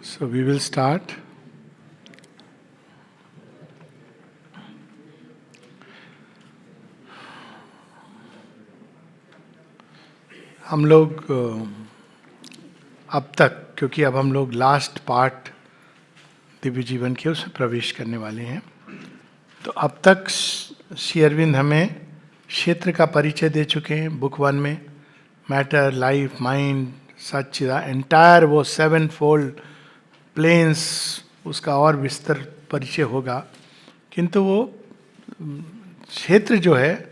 So we will start. हम लोग अब तक, क्योंकि अब हम लोग लास्ट पार्ट दिव्य जीवन के उसमें प्रवेश करने वाले हैं, तो अब तक श्री अरविंद हमें क्षेत्र का परिचय दे चुके हैं। बुक 1 में मैटर, लाइफ, माइंड, सच्चिदा, एंटायर वो 7 फोल्ड प्लेन्स, उसका और विस्तार परिचय होगा। किंतु वो क्षेत्र जो है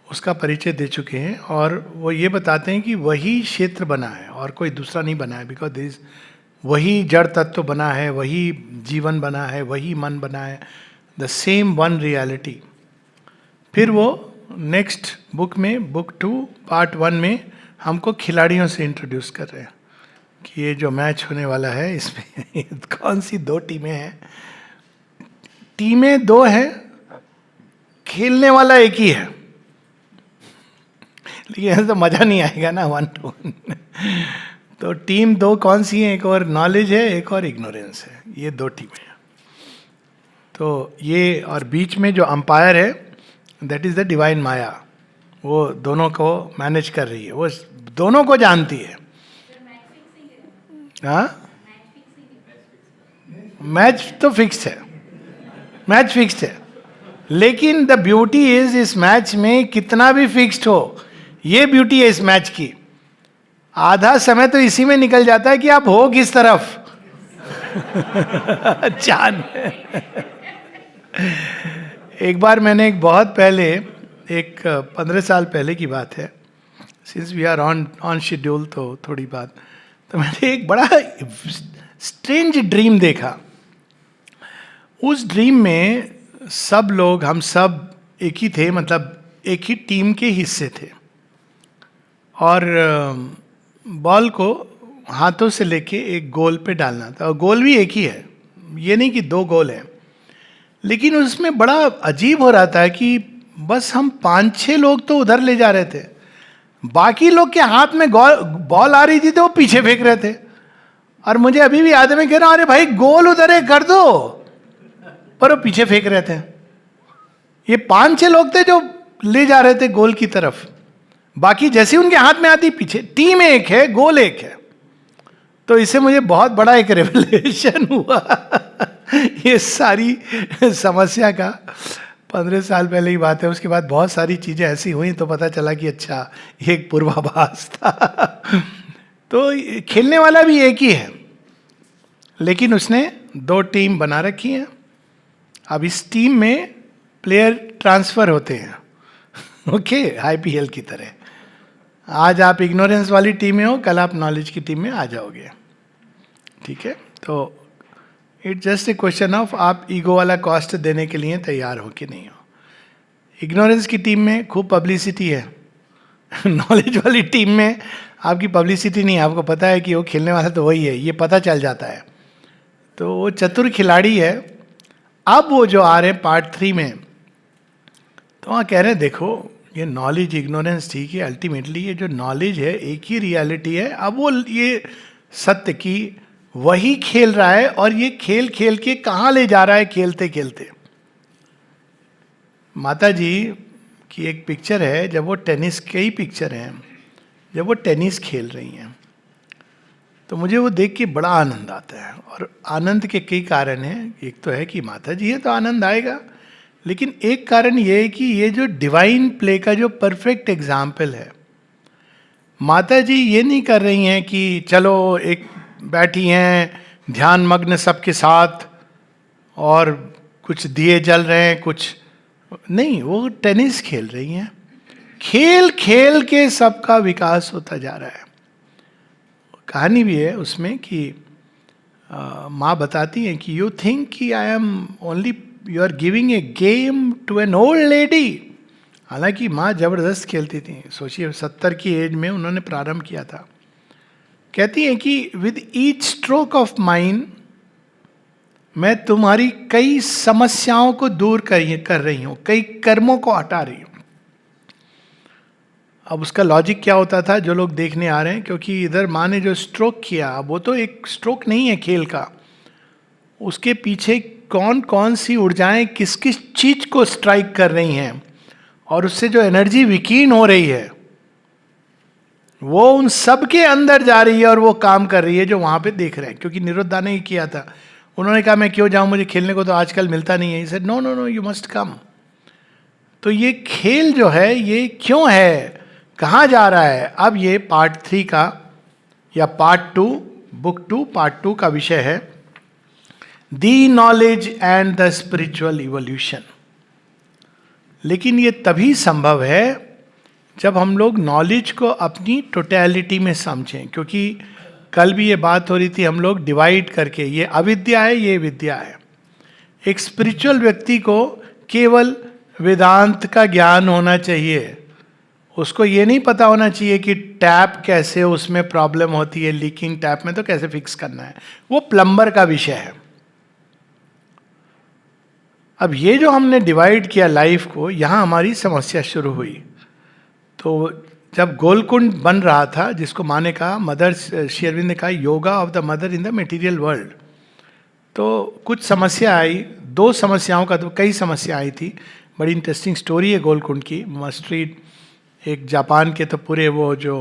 उसका परिचय दे चुके हैं, और वो ये बताते हैं कि वही क्षेत्र बना है और कोई दूसरा नहीं बना है। बिकॉज दिस वही जड़ तत्व बना है, वही जीवन बना है, वही मन बना है, द सेम वन रियलिटी। फिर वो नेक्स्ट बुक में, बुक 2 पार्ट 1 में हमको खिलाड़ियों से इंट्रोड्यूस कर रहे हैं कि ये जो मैच होने वाला है इसमें कौन सी 2 टीमें हैं। टीमें 2 हैं, खेलने वाला एक ही है, लेकिन ऐसा तो मजा नहीं आएगा ना 1 to 1। तो टीम 2 कौन सी है? एक और नॉलेज है, एक और इग्नोरेंस है। ये 2 टीमें हैं। तो ये, और बीच में जो अंपायर है दैट इज द डिवाइन माया, वो दोनों को मैनेज कर रही है, वो दोनों को जानती है। हाँ, मैच तो फिक्स्ड है, मैच फिक्स्ड है, लेकिन द ब्यूटी इज इस मैच में कितना भी फिक्स्ड हो, ये ब्यूटी है इस मैच की। आधा समय तो इसी में निकल जाता है कि आप हो किस तरफ। चांद। एक बार मैंने एक बहुत पहले, एक 15 साल पहले की बात है, since we are on schedule तो थोड़ी बात, तो मैंने एक बड़ा स्ट्रेंज ड्रीम देखा। उस ड्रीम में सब लोग, हम सब एक ही थे, मतलब एक ही टीम के हिस्से थे, और बॉल को हाथों से लेके एक गोल पे डालना था। और गोल भी एक ही है, ये नहीं कि 2 गोल हैं। लेकिन उसमें बड़ा अजीब हो रहा था कि बस हम 5-6 लोग तो उधर ले जा रहे थे, बाकी लोग के हाथ में बॉल आ रही थी तो वो पीछे फेंक रहे थे। और मुझे अभी भी याद है, मैं कह रहा हूं अरे भाई गोल उधर है, कर दो, पर वो पीछे फेंक रहे थे। ये 5-6 लोग थे जो ले जा रहे थे गोल की तरफ, बाकी जैसे उनके हाथ में आती पीछे। टीम एक है, गोल एक है। तो इससे मुझे बहुत बड़ा एक रेवलेशन हुआ ये सारी समस्या का। 15 साल पहले की बात है। उसके बाद बहुत सारी चीजें ऐसी हुई तो पता चला कि अच्छा ये एक पूर्वाभास था। तो खेलने वाला भी एक ही है, लेकिन उसने 2 टीम बना रखी है। अब इस टीम में प्लेयर ट्रांसफर होते हैं, ओके, IPL की तरह। आज आप इग्नोरेंस वाली टीम में हो, कल आप नॉलेज की टीम में आ जाओगे, ठीक है। तो it's just a question of आप ईगो वाला कॉस्ट देने के लिए तैयार हो कि नहीं हो। इग्नोरेंस की टीम में खूब पब्लिसिटी है, नॉलेज वाली टीम में आपकी पब्लिसिटी नहीं, आपको पता है कि वो खेलने वाला तो वही है, ये पता चल जाता है। तो वो चतुर खिलाड़ी है। अब वो जो आ रहे हैं पार्ट 3 में, तो वहाँ कह रहे हैं देखो ये नॉलेज इग्नोरेंस ठीक है, अल्टीमेटली ये जो नॉलेज है एक ही रियलिटी है। अब वो ये सत्य की वही खेल रहा है, और ये खेल खेल के कहाँ ले जा रहा है, खेलते खेलते। माता जी की एक पिक्चर है, जब वो टेनिस, कई पिक्चर हैं जब वो टेनिस खेल रही हैं, तो मुझे वो देख के बड़ा आनंद आता है। और आनंद के कई कारण हैं। एक तो है कि माता जी है तो आनंद आएगा, लेकिन एक कारण ये है कि ये जो डिवाइन प्ले का जो परफेक्ट एग्जाम्पल है, माता जी ये नहीं कर रही हैं कि चलो एक बैठी हैं ध्यान मग्न सबके साथ और कुछ दिए जल रहे हैं, कुछ नहीं, वो टेनिस खेल रही हैं। खेल खेल के सबका विकास होता जा रहा है। कहानी भी है उसमें कि माँ बताती हैं कि यू थिंक कि I am only, you are giving a game to an old lady. हालांकि माँ जबरदस्त खेलती थी, सोचिए 70 की एज में उन्होंने प्रारंभ किया था। कहती हैं कि with each stroke of mine मैं तुम्हारी कई समस्याओं को दूर कर रही हूँ, कई कर्मों को हटा रही हूँ। अब उसका लॉजिक क्या होता था, जो लोग देखने आ रहे हैं, क्योंकि इधर माँ ने जो स्ट्रोक किया, अब वो तो एक स्ट्रोक नहीं है खेल का, उसके पीछे कौन कौन सी ऊर्जाएं किस किस चीज को स्ट्राइक कर रही हैं, और उससे जो एनर्जी विकीर्ण हो रही है वो उन सब के अंदर जा रही है और वो काम कर रही है जो वहां पे देख रहे हैं। क्योंकि निरुद्धा ने ही किया था, उन्होंने कहा मैं क्यों जाऊं, मुझे खेलने को तो आजकल मिलता नहीं है। इसे no no no, you must come. तो ये खेल जो है ये क्यों है, कहाँ जा रहा है, अब ये पार्ट 3 का या पार्ट 2, बुक 2 पार्ट 2 का विषय है, the knowledge and the spiritual evolution. लेकिन ये तभी संभव है जब हम लोग नॉलेज को अपनी टोटैलिटी में समझें। क्योंकि कल भी ये बात हो रही थी, हम लोग डिवाइड करके, ये अविद्या है, ये विद्या है। एक स्पिरिचुअल व्यक्ति को केवल वेदांत का ज्ञान होना चाहिए, उसको ये नहीं पता होना चाहिए कि टैप कैसे उसमें प्रॉब्लम होती है, लीकिंग टैप में तो कैसे फिक्स करना है, वो प्लम्बर का विषय है। अब ये जो हमने डिवाइड किया लाइफ को, यहाँ हमारी समस्या शुरू हुई। तो जब गोलकुंड बन रहा था, जिसको माँ ने कहा, मदर श्री अरविंद ने कहा yoga of the mother in the material world, तो कुछ समस्या आई, 2 समस्याओं का तो कई समस्या आई थी। बड़ी इंटरेस्टिंग स्टोरी है गोलकुंड की। स्ट्रीट एक जापान के तो पूरे वो जो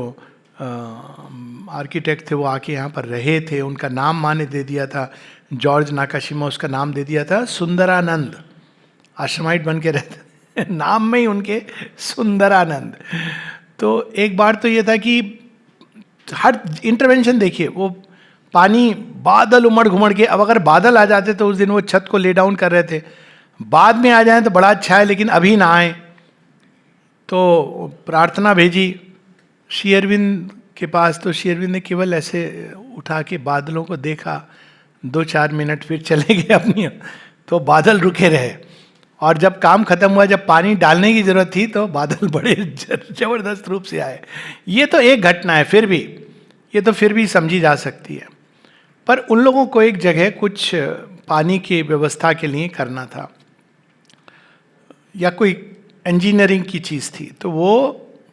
आर्किटेक्ट थे वो आके यहाँ पर रहे थे, उनका नाम माँ ने दे दिया था, जॉर्ज नाकाशिमा उसका नाम दे दिया था सुंदरानंद। आश्रमाइट बन के रहते नाम में ही उनके सुंदरानंद। तो एक बार तो ये था कि हर इंटरवेंशन देखिए, वो पानी बादल उमड़ घुमड़ के, अब अगर बादल आ जाते तो उस दिन वो छत को ले डाउन कर रहे थे, बाद में आ जाए तो बड़ा अच्छा है, लेकिन अभी ना आए। तो प्रार्थना भेजी श्री अरविंद के पास, तो श्री अरविंद ने केवल ऐसे उठा के बादलों को देखा, 2-4 मिनट, फिर चले गए अपनी। तो बादल रुके रहे, और जब काम खत्म हुआ, जब पानी डालने की जरूरत थी, तो बादल बड़े जबरदस्त रूप से आए। ये तो एक घटना है, फिर भी ये तो फिर भी समझी जा सकती है। पर उन लोगों को एक जगह कुछ पानी की व्यवस्था के लिए करना था, या कोई इंजीनियरिंग की चीज़ थी। तो वो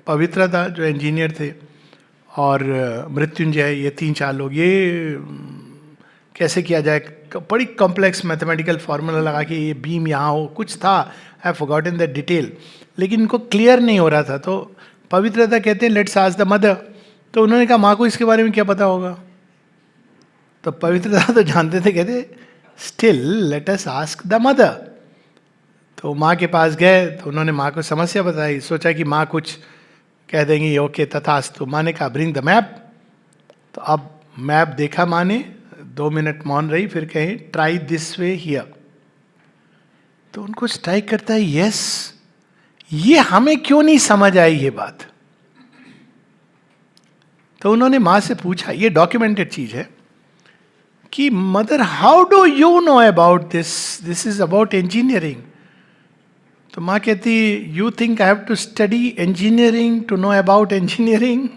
पवित्रता जो इंजीनियर थे, और मृत्युंजय, ये 3-4 लोग, ये कैसे किया जाए, बड़ी कॉम्प्लेक्स मैथमेटिकल फार्मूला लगा के ये बीम यहाँ हो, कुछ था, आई फॉरगॉटन द डिटेल, लेकिन इनको क्लियर नहीं हो रहा था। तो पवित्रता कहते हैं लेट्स आस्क द मदर। तो उन्होंने कहा माँ को इसके बारे में क्या पता होगा। तो पवित्रता तो जानते थे, कहते still let us ask the mother. तो माँ के पास गए, तो उन्होंने माँ को समस्या बताई, सोचा कि माँ कुछ कह देंगी, ओके तथास्तु। माँ ने कहा ब्रिंग द मैप। तो अब मैप देखा माँ ने, 2 मिनट मौन रही, फिर कहें ट्राई दिस वे हियर। तो उनको स्ट्राइक करता है, यस, ये हमें क्यों नहीं समझ आई ये बात। तो उन्होंने माँ से पूछा, ये डॉक्यूमेंटेड चीज है, कि mother how do you know about this is about engineering. तो माँ कहती, you think I have to study engineering to know about engineering.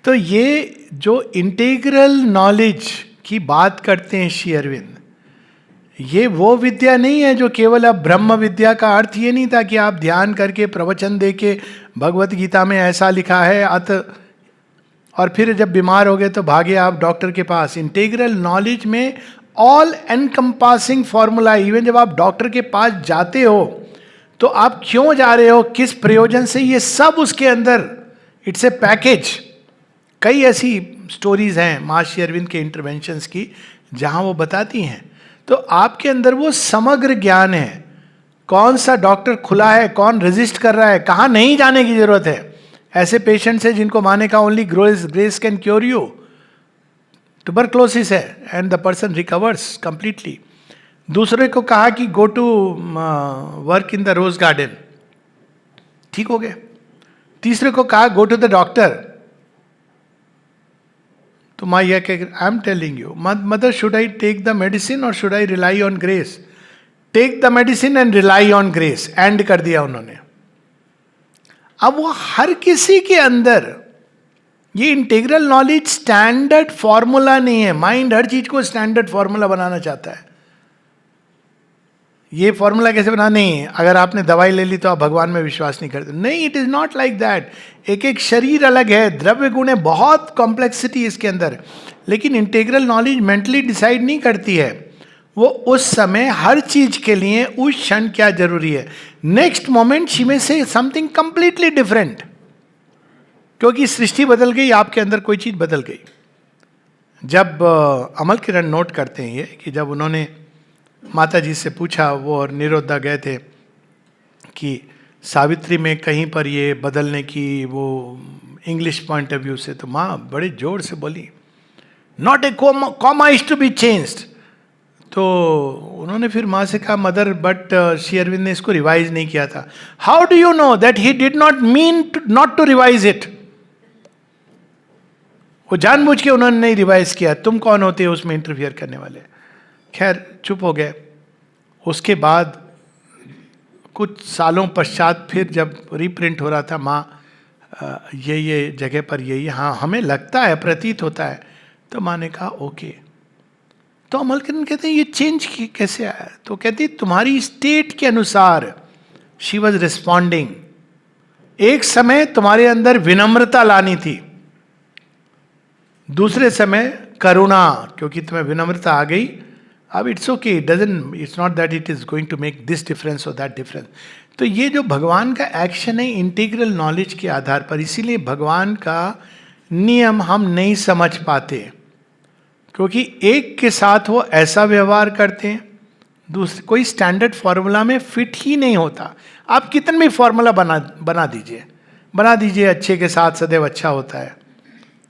तो ये जो इंटीग्रल नॉलेज की बात करते हैं श्री अरविंद, ये वो विद्या नहीं है जो केवल अब ब्रह्म विद्या का अर्थ ये नहीं था कि आप ध्यान करके प्रवचन दे के भगवत गीता में ऐसा लिखा है अत, और फिर जब बीमार हो गए तो भागे आप डॉक्टर के पास। इंटीग्रल नॉलेज में ऑल एनकम्पासिंग फॉर्मूला, इवन जब आप डॉक्टर के पास जाते हो तो आप क्यों जा रहे हो, किस प्रयोजन से, ये सब उसके अंदर, इट्स ए पैकेज। कई ऐसी स्टोरीज हैं माँ श्री अरविंद के इंटरवेंशंस की जहां वो बताती हैं। तो आपके अंदर वो समग्र ज्ञान है, कौन सा डॉक्टर खुला है, कौन रेजिस्ट कर रहा है, कहाँ नहीं जाने की जरूरत है। ऐसे पेशेंट्स हैं जिनको माने कहा only grace can cure you, tuberculosis है and the person recovers completely. दूसरे को कहा कि go to work in the rose garden, ठीक हो गए। तीसरे को कहा गो टू द डॉक्टर। तो माँ यह कह, I am telling you mother, should I take the medicine और should I rely on grace. Take the medicine and rely on grace, and कर दिया उन्होंने। अब वो हर किसी के अंदर ये इंटीग्रल नॉलेज स्टैंडर्ड फॉर्मूला नहीं है। माइंड हर चीज को स्टैंडर्ड फॉर्मूला बनाना चाहता है। ये फॉर्मूला कैसे बना, नहीं अगर आपने दवाई ले ली तो आप भगवान में विश्वास नहीं करते, नहीं, it is not like that. एक एक शरीर अलग है, द्रव्य गुण है, बहुत कॉम्प्लेक्सिटी इसके अंदर, लेकिन इंटीग्रल नॉलेज मेंटली डिसाइड नहीं करती है, वो उस समय हर चीज के लिए उस क्षण क्या जरूरी है, नेक्स्ट मोमेंट शी में से समथिंग कंप्लीटली डिफरेंट, क्योंकि सृष्टि बदल गई, आपके अंदर कोई चीज बदल गई। जब अमल किरण नोट करते हैं ये कि जब उन्होंने माता जी से पूछा, वो और निरोधा गए थे कि सावित्री में कहीं पर ये बदलने की, वो इंग्लिश पॉइंट ऑफ व्यू से, तो माँ बड़े जोर से बोली, not a comma is to be changed. तो उन्होंने फिर माँ से कहा, मदर बट श्री अरविंद ने इसको रिवाइज नहीं किया था। How do you know that he did not mean not to revise it? वो जानबूझ के उन्होंने नहीं रिवाइज किया, तुम कौन होते हो उसमें इंटरफियर करने वाले। खैर चुप हो गए। उसके बाद कुछ सालों पश्चात फिर जब रीप्रिंट हो रहा था, माँ ये जगह पर ये हाँ हमें लगता है, प्रतीत होता है, तो माँ ने कहा ओके। तो अमल किरण कहते हैं ये चेंज कैसे आया? तो कहती तुम्हारी स्टेट के अनुसार शी वॉज रिस्पॉन्डिंग। एक समय तुम्हारे अंदर विनम्रता लानी थी, दूसरे समय करुणा, क्योंकि तुम्हें विनम्रता आ गई, अब it's okay, it's not that it is going to make this difference और दैट डिफरेंस। तो ये जो भगवान का एक्शन है इंटीग्रल नॉलेज के आधार पर, इसीलिए भगवान का नियम हम नहीं समझ पाते, क्योंकि एक के साथ वो ऐसा व्यवहार करते हैं, दूसरे कोई स्टैंडर्ड फॉर्मूला में फिट ही नहीं होता। आप कितने भी फॉर्मूला बना दीजिए अच्छे के साथ सदैव अच्छा होता है,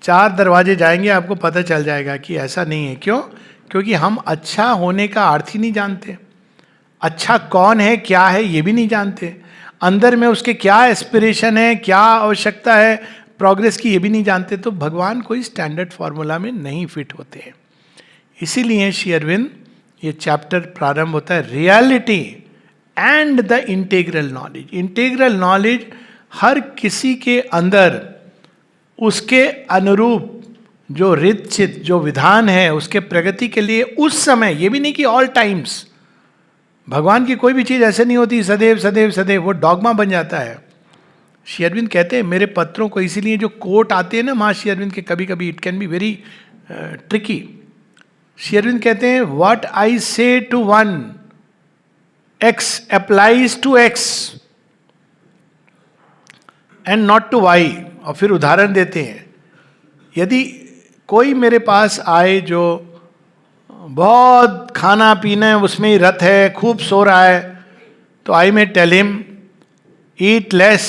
4 दरवाजे जाएंगे आपको पता चल जाएगा कि ऐसा नहीं है। क्यों? क्योंकि हम अच्छा होने का अर्थ ही नहीं जानते, अच्छा कौन है क्या है ये भी नहीं जानते, अंदर में उसके क्या एस्पिरेशन है, क्या आवश्यकता है प्रोग्रेस की, ये भी नहीं जानते। तो भगवान कोई स्टैंडर्ड फॉर्मूला में नहीं फिट होते हैं। इसीलिए श्री अरविंद ये चैप्टर प्रारंभ होता है reality and the integral knowledge. Integral knowledge हर किसी के अंदर उसके अनुरूप जो रित चित जो विधान है उसके प्रगति के लिए उस समय, ये भी नहीं कि ऑल टाइम्स, भगवान की कोई भी चीज़ ऐसे नहीं होती सदैव सदैव सदैव, वो डॉगमा बन जाता है। श्री अरविंद कहते हैं मेरे पत्रों को, इसीलिए जो कोट आते हैं ना माँ श्री अरविंद के, कभी कभी it can be very tricky. Shri Arvind कहते हैं what I say to one X applies to X and not to Y. और फिर उदाहरण देते हैं, यदि कोई मेरे पास आए जो बहुत खाना पीना उसमें ही रत है, खूब सो रहा है, तो I am tell him eat less,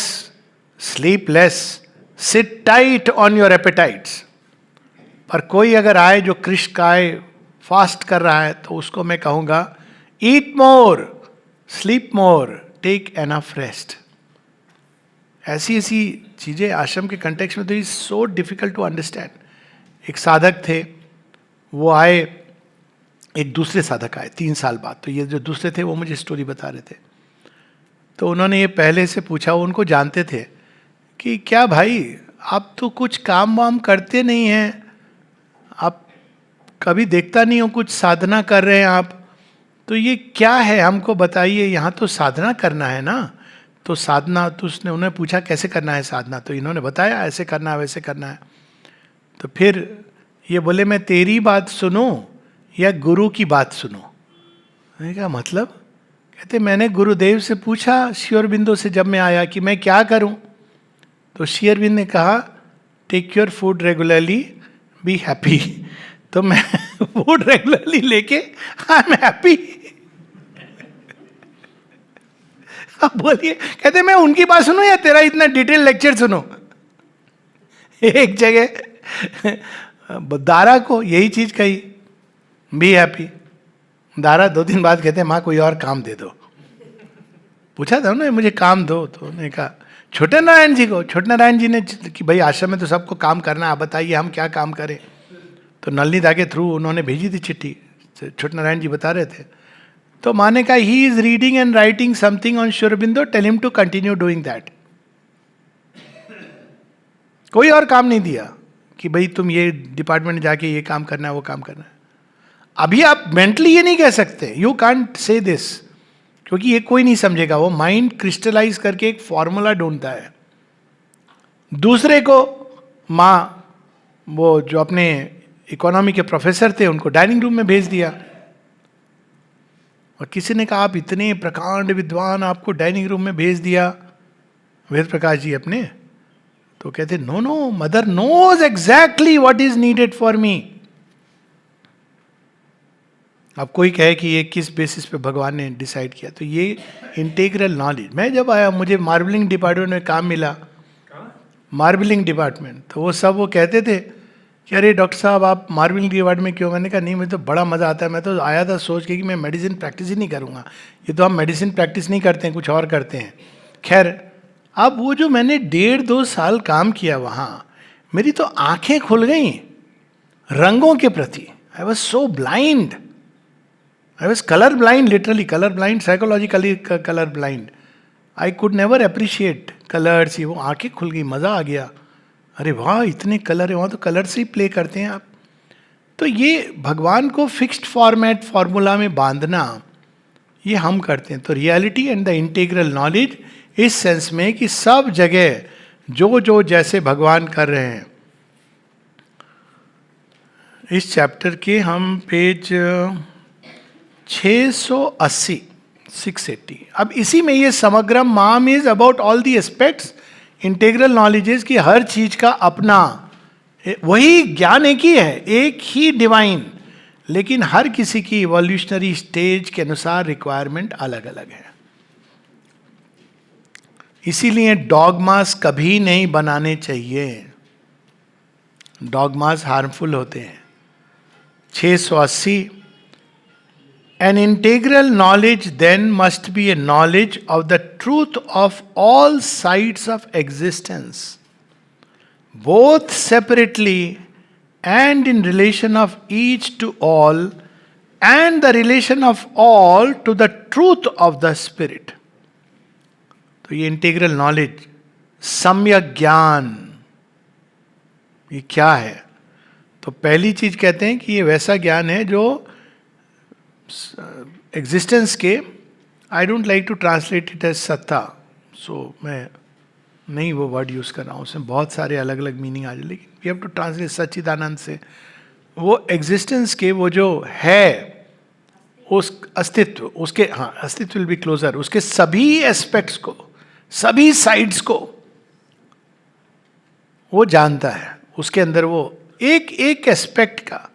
sleep less, sit tight on your appetites. पर कोई अगर आए जो कृष्णकाय फास्ट कर रहा है, तो उसको मैं कहूँगा eat more, sleep more, take enough rest. ऐसी ऐसी चीज़ें आश्रम के कंटेक्स्ट में तो is so difficult to understand. एक साधक थे, वो आए, एक दूसरे साधक आए 3 साल बाद, तो ये जो दूसरे थे वो मुझे स्टोरी बता रहे थे। तो उन्होंने ये पहले से पूछा, वो उनको जानते थे कि क्या भाई आप तो कुछ काम वाम करते नहीं हैं, आप कभी देखता नहीं हो कुछ साधना कर रहे हैं आप, तो ये क्या है हमको बताइए, यहाँ तो साधना करना है ना। तो साधना, तो उसने उन्हें पूछा कैसे करना है साधना, तो इन्होंने बताया ऐसे करना है वैसे करना है। तो फिर ये बोले मैं तेरी बात सुनूं या गुरु की बात सुनूं? मैंने कहा मतलब? कहते मैंने गुरुदेव से पूछा श्री अरविंदो से जब मैं आया कि मैं क्या करूं, तो श्री अरविंद ने कहा take your food regularly, be happy. तो मैं फूड रेगुलरली लेके आई एम हैप्पी। अब बोलिए, कहते मैं उनकी बात सुनूं या तेरा इतना डिटेल लेक्चर सुनूं? एक जगह दारा को यही चीज कही, बी हैप्पी। दारा 2 दिन बाद कहते माँ कोई और काम दे दो। पूछा था ना मुझे काम दो, तो उन्होंने कहा छोटे नारायण जी को। छोटे नारायण जी ने कि भाई आश्रम में तो सबको काम करना है, आप बताइए हम क्या काम करें। तो नलनीदा के थ्रू उन्होंने भेजी थी चिट्ठी, छोटे नारायण जी बता रहे थे। तो माँ ने कहा he is reading and writing something on Shri Aurobindo, tell him to continue doing that. कोई और काम नहीं दिया कि भाई तुम ये डिपार्टमेंट जाके ये काम करना है वो काम करना है। अभी आप मेंटली ये नहीं कह सकते, यू कांट से दिस, क्योंकि ये कोई नहीं समझेगा। वो माइंड क्रिस्टलाइज करके एक फॉर्मूला ढूंढता है। दूसरे को माँ, वो जो अपने इकोनॉमी के प्रोफेसर थे, उनको डाइनिंग रूम में भेज दिया। और किसी ने कहा आप इतने प्रकांड विद्वान, आपको डाइनिंग रूम में भेज दिया वेद प्रकाश जी अपने। तो कहते no no, mother knows exactly what is needed for me. अब कोई कहे कि ये किस बेसिस पे भगवान ने डिसाइड किया, तो ये इंटीग्रल नॉलेज। मैं जब आया, मुझे मार्बलिंग डिपार्टमेंट में काम मिला, मार्बलिंग डिपार्टमेंट, तो वो सब वो कहते थे कि अरे डॉक्टर साहब आप मार्बलिंग डिपार्टमेंट में क्यों? मैंने कहा नहीं, मुझे तो बड़ा मज़ा आता है। मैं तो आया था सोच के कि मैं मेडिसिन प्रैक्टिस ही नहीं करूँगा। ये तो हम मेडिसिन प्रैक्टिस नहीं करते हैं, कुछ और करते हैं। खैर, अब वो जो मैंने 1.5-2 साल काम किया वहाँ, मेरी तो आंखें खुल गई रंगों के प्रति। I was so blind, I was colour blind, literally colour blind, psychologically colour blind. I could never appreciate colours. वो आंखें खुल गई, मज़ा आ गया। अरे वाह, इतने कलर है वहाँ, तो कलर से ही प्ले करते हैं आप। तो ये भगवान को फिक्स्ड फॉर्मेट फॉर्मूला में बांधना, ये हम करते हैं। तो reality and the integral knowledge इस सेंस में कि सब जगह जो जो जैसे भगवान कर रहे हैं। इस चैप्टर के हम पेज 680, 680। अब इसी में ये समग्रम माम is about all the aspects integral knowledges की, हर चीज का अपना वही ज्ञान एक ही है, एक ही डिवाइन, लेकिन हर किसी की इवोल्यूशनरी स्टेज के अनुसार रिक्वायरमेंट अलग अलग है। इसीलिए डॉगमास कभी नहीं बनाने चाहिए, डॉगमास हार्मफुल होते हैं। 680, an integral knowledge then must be a knowledge of the truth of all sides of existence, both separately and in relation of each to all, and the relation of all to the truth of the spirit. तो ये integral knowledge, सम्यक ज्ञान, ये क्या है? तो पहली चीज कहते हैं कि ये वैसा ज्ञान है जो एग्जिस्टेंस के, I don't like to translate it as सत्ता, सो मैं नहीं वो वर्ड यूज कर रहा हूँ, उसमें बहुत सारे अलग अलग मीनिंग आ जाए, लेकिन वी हैव टू ट्रांसलेट सच्चिदानंद से। वो एग्जिस्टेंस के वो जो है, उस अस्तित्व, उसके, हाँ अस्तित्व विल बी क्लोजर, उसके सभी एस्पेक्ट्स को, सभी साइड्स को वो जानता है। उसके अंदर वो एक एक एस्पेक्ट का,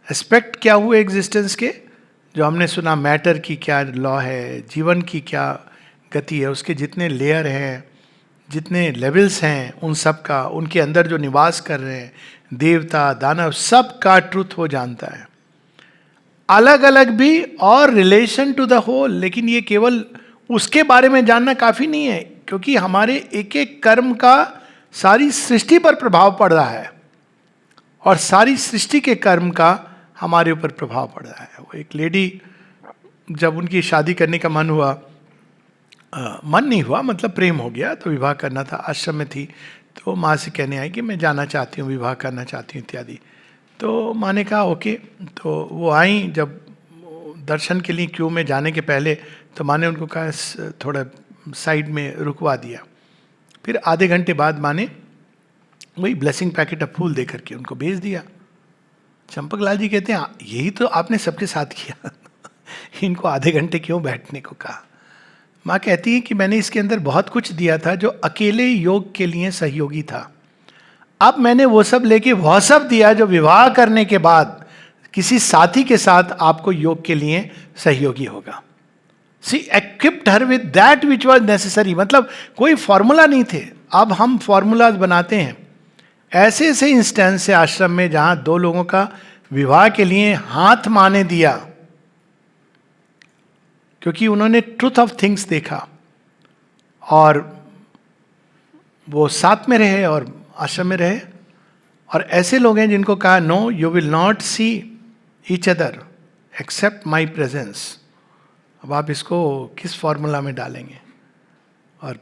एस्पेक्ट क्या हुए एग्जिस्टेंस के, जो हमने सुना मैटर की क्या लॉ है, जीवन की क्या गति है, उसके जितने लेयर हैं, जितने लेवल्स हैं, उन सब का, उनके अंदर जो निवास कर रहे हैं देवता दानव, सब का ट्रुथ वो जानता है, अलग अलग भी और रिलेशन टू द होल। लेकिन ये केवल उसके बारे में जानना काफी नहीं है, क्योंकि हमारे एक एक कर्म का सारी सृष्टि पर प्रभाव पड़ रहा है, और सारी सृष्टि के कर्म का हमारे ऊपर प्रभाव पड़ रहा है। वो एक लेडी, जब उनकी शादी करने का मन हुआ, मन नहीं हुआ मतलब प्रेम हो गया, तो विवाह करना था, आश्रम में थी, तो माँ से कहने आई कि मैं जाना चाहती हूँ, विवाह करना चाहती हूँ इत्यादि। तो माँ ने कहा ओके। तो वो आई, जब दर्शन के लिए क्यू में जाने के पहले, तो माँ ने उनको कहा थोड़ा साइड में रुकवा दिया। फिर आधे घंटे बाद माँ ने वही ब्लेसिंग पैकेट ऑफ फूल दे करके उनको भेज दिया। चंपक लाल जी कहते हैं यही तो आपने सबके साथ किया इनको आधे घंटे क्यों बैठने को कहा? माँ कहती है कि मैंने इसके अंदर बहुत कुछ दिया था जो अकेले योग के लिए सहयोगी था, अब मैंने वो सब लेके वह सब दिया जो विवाह करने के बाद किसी साथी के साथ आपको योग के लिए सहयोगी होगा। सी equipped her with that which was necessary, मतलब कोई फॉर्मूला नहीं थे, अब हम फॉर्मूलाज बनाते हैं। ऐसे ऐसे इंस्टेंस से आश्रम में जहां दो लोगों का विवाह के लिए हाथ माने दिया, क्योंकि उन्होंने ट्रूथ ऑफ थिंग्स देखा और वो साथ में रहे और आश्रम में रहे। और ऐसे लोग हैं जिनको कहा no, you will not see each other except my presence. अब आप इसको किस फॉर्मूला में डालेंगे? और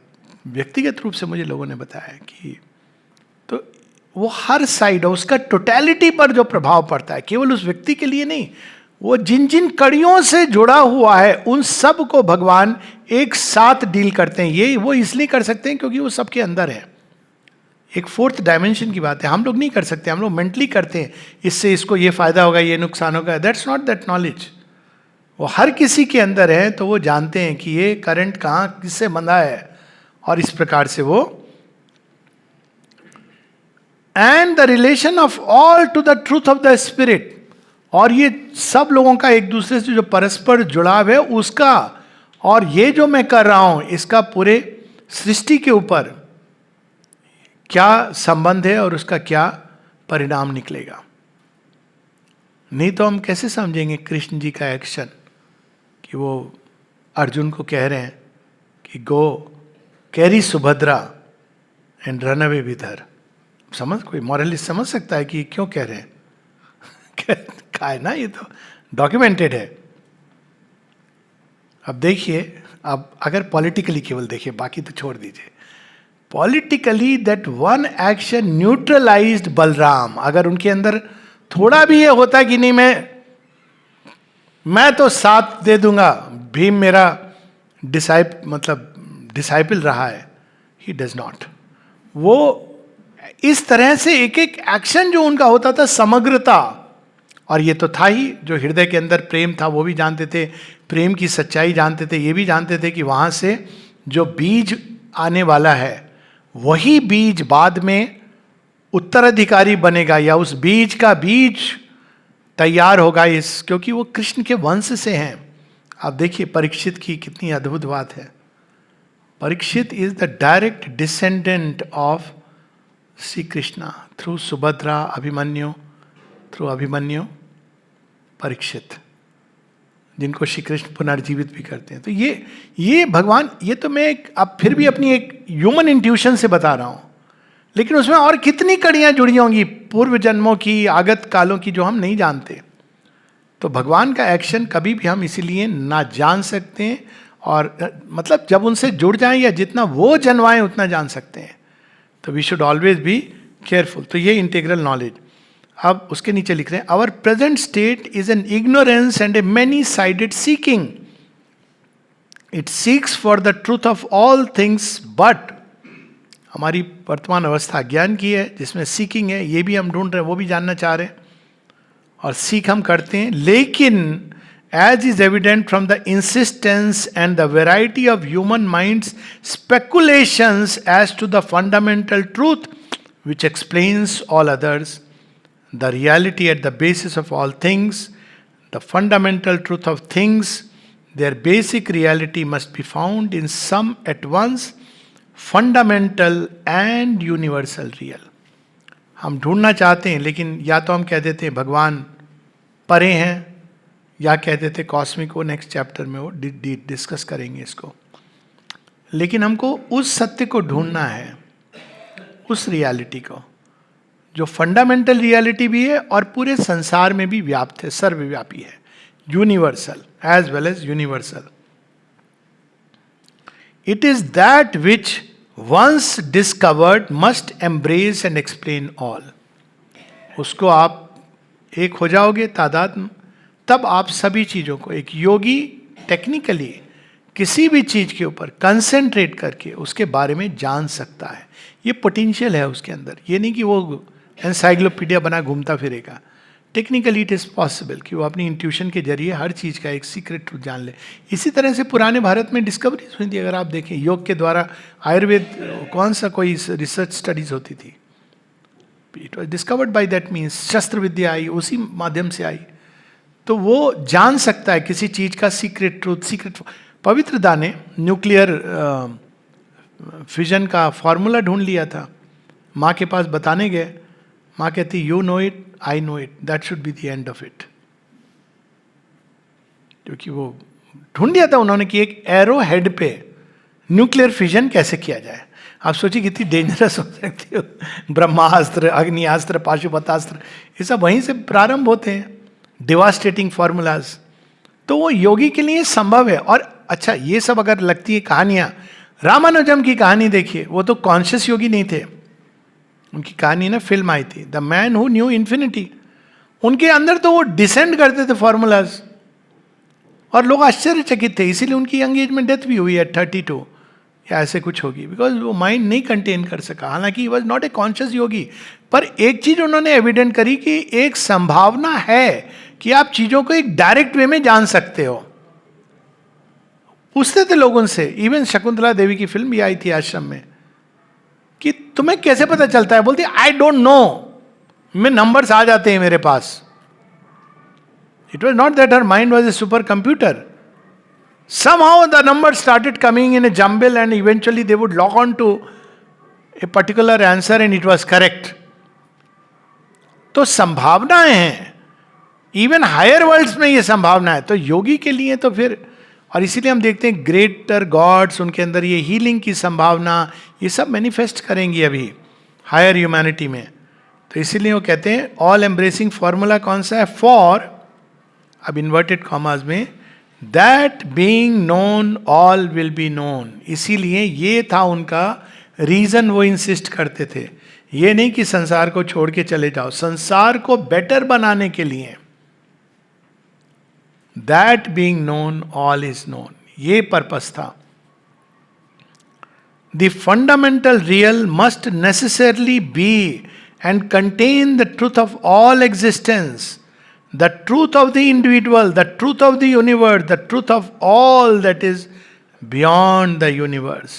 व्यक्तिगत रूप से मुझे लोगों ने बताया कि तो वो हर साइड, उसका टोटलिटी पर जो प्रभाव पड़ता है, केवल उस व्यक्ति के लिए नहीं, वो जिन जिन कड़ियों से जुड़ा हुआ है उन सब को भगवान एक साथ डील करते हैं. ये वो इसलिए कर सकते हैं क्योंकि वो सबके अंदर है. एक फोर्थ डायमेंशन की बात है, हम लोग नहीं कर सकते. हम लोग मेंटली करते हैं, इससे इसको ये फायदा होगा, ये नुकसान होगा. That's not that knowledge. वो हर किसी के अंदर है, तो वो जानते हैं कि ये करंट कहाँ किससे बंधा है, और इस प्रकार से वो. And the relation of all to the truth of the spirit. और ये सब लोगों का एक दूसरे से जो परस्पर जुड़ाव है उसका, और ये जो मैं कर रहा हूं इसका पूरे सृष्टि के ऊपर क्या संबंध है और उसका क्या परिणाम निकलेगा. नहीं तो हम कैसे समझेंगे कृष्ण जी का एक्शन कि वो अर्जुन को कह रहे हैं कि go carry Subhadra and run away with her. समझ, कोई मॉरलिस्ट समझ सकता है कि क्यों कह रहे हैं? कहा है ना, ये तो डॉक्यूमेंटेड है. अब देखिए, अब अगर पॉलिटिकली केवल देखिए, बाकी तो छोड़ दीजिए. Politically that one action neutralised Balram. अगर उनके अंदर थोड़ा भी ये होता कि नहीं, मैं तो साथ दे दूंगा, भीम मेरा डिसाइपल रहा है. He does not. वो इस तरह से एक एक एक्शन जो उनका होता था, समग्रता. और ये तो था ही, जो हृदय के अंदर प्रेम था वो भी जानते थे, प्रेम की सच्चाई जानते थे. ये भी जानते थे कि वहां से जो बीज आने वाला है वही बीज बाद में उत्तराधिकारी बनेगा, या उस बीज का बीज तैयार होगा इस, क्योंकि वो कृष्ण के वंश से हैं. आप देखिए परीक्षित की कितनी अद्भुत बात है. Parikshit is the direct descendant of Shri Krishna through Subhadra, Abhimanyu, through Abhimanyu Parikshit, जिनको श्री कृष्ण पुनर्जीवित भी करते हैं. तो ये भगवान, ये तो मैं अब फिर भी अपनी एक ह्यूमन इंट्यूशन से बता रहा हूं, लेकिन उसमें और कितनी कड़ियां जुड़ी होंगी पूर्व जन्मों की, आगत कालों की, जो हम नहीं जानते. तो भगवान का एक्शन कभी भी हम इसीलिए ना जान सकते हैं, और मतलब जब उनसे जुड़ जाएं या जितना वो जन्माएं उतना जान सकते हैं. तो we should always be careful. तो ये इंटीग्रल नॉलेज. अब उसके नीचे लिख रहे हैं, our present state is an ignorance and a many sided seeking. It seeks for the truth of all things, but हमारी वर्तमान अवस्था ज्ञान की है जिसमें सीकिंग है. ये भी हम ढूंढ रहे हैं, वो भी जानना चाह रहे हैं, और सीख हम करते हैं. लेकिन as is evident from the insistence and the variety of human minds' speculations as to the fundamental truth which explains all others, the reality at the basis of all things, the fundamental truth of things, their basic reality must be found in some at once fundamental and universal real. हम ढूंढना चाहते हैं, लेकिन या तो हम कह देते हैं भगवान परे हैं, या कह देते कॉस्मिक. वो नेक्स्ट चैप्टर में वो डिस्कस करेंगे इसको. लेकिन हमको उस सत्य को ढूंढना है, उस रियलिटी को जो फंडामेंटल रियलिटी भी है और पूरे संसार में भी व्याप्त है, सर्वव्यापी है, universal as well as universal. It is that which once discovered must embrace and explain all. उसको आप एक हो जाओगे तादाद, तब आप सभी चीज़ों को, एक योगी टेक्निकली किसी भी चीज़ के ऊपर कंसेंट्रेट करके उसके बारे में जान सकता है. ये पोटेंशियल है उसके अंदर. ये नहीं कि वो एनसाइक्लोपीडिया बना घूमता फिरेगा. टेक्निकली इट इज़ पॉसिबल कि वो अपनी इंट्यूशन के जरिए हर चीज़ का एक सीक्रेट ट्रूथ जान ले. इसी तरह से पुराने भारत में डिस्कवरीज हुई थी. अगर आप देखें, योग के द्वारा आयुर्वेद, कौन सा कोई रिसर्च स्टडीज होती थी, it was discovered by that means. शस्त्र विद्या आई, उसी माध्यम से आई. तो वो जान सकता है किसी चीज का सीक्रेट ट्रूथ. सीक्रेट पवित्र दाने न्यूक्लियर फिजन का फॉर्मूला ढूंढ लिया था. माँ के पास बताने गए, माँ कहती you know it, I know it, that should be the end of it. क्योंकि वो ढूंढ लिया था उन्होंने कि एक एरो हेड पे न्यूक्लियर फिजन कैसे किया जाए. आप सोचिए कितनी डेंजरस हो सकती हो. ब्रह्मास्त्र, अग्नियास्त्र, पाशुपतास्त्र, ये सब वहीं से प्रारंभ होते हैं, डिवास्टेटिंग फॉर्मूलाज. तो वो योगी के लिए संभव है. और अच्छा, ये सब अगर लगती है कहानियां, रामानुजम की कहानी देखिए, वो तो कॉन्शियस योगी नहीं थे. उनकी कहानी ना फिल्म आई थी, the man who knew infinity. उनके अंदर तो वो डिसेंड करते थे फॉर्मूलाज, और लोग आश्चर्यचकित थे, इसीलिए उनकी यंग एज में डेथ भी हुई है 32 या ऐसे कुछ होगी, बिकॉज वो माइंड नहीं कंटेन कर सका। हालांकि he was not a conscious yogi, पर एक चीज उन्होंने एविडेंट करी कि एक संभावना है कि आप चीजों को एक डायरेक्ट वे में जान सकते हो। पूछते थे लोग उनसे, इवन शकुंतला देवी की फिल्म भी आई थी आश्रम में, कि तुम्हें कैसे पता चलता है? बोलती आई डोंट नो, मैं नंबर्स आ जाते हैं मेरे पास। It was not that her mind was a super computer. Somehow the numbers started coming in a jumble and eventually they would lock on to a particular answer and it was correct. तो संभावनाएं हैं, even higher world's में ये संभावना है. तो योगी के लिए तो फिर, और इसीलिए हम देखते हैं ग्रेटर गॉड्स, उनके अंदर ये हीलिंग की संभावना, ये सब मैनिफेस्ट करेंगी अभी हायर ह्यूमैनिटी में. तो इसीलिए वो कहते हैं ऑल एम्ब्रेसिंग फॉर्मूला कौन सा है? फॉर, अब इन्वर्टेड कॉमास में, that being known all will be known. इसीलिए ये था उनका रीजन, वो इंसिस्ट करते थे. ये नहीं कि संसार को छोड़ के चले जाओ, संसार को बेटर बनाने के लिए. That being known all is known, ये पर्पस था. The fundamental real must necessarily be and contain the truth of all existence, the truth of the individual, the truth of the universe, the truth of all that is beyond the universe.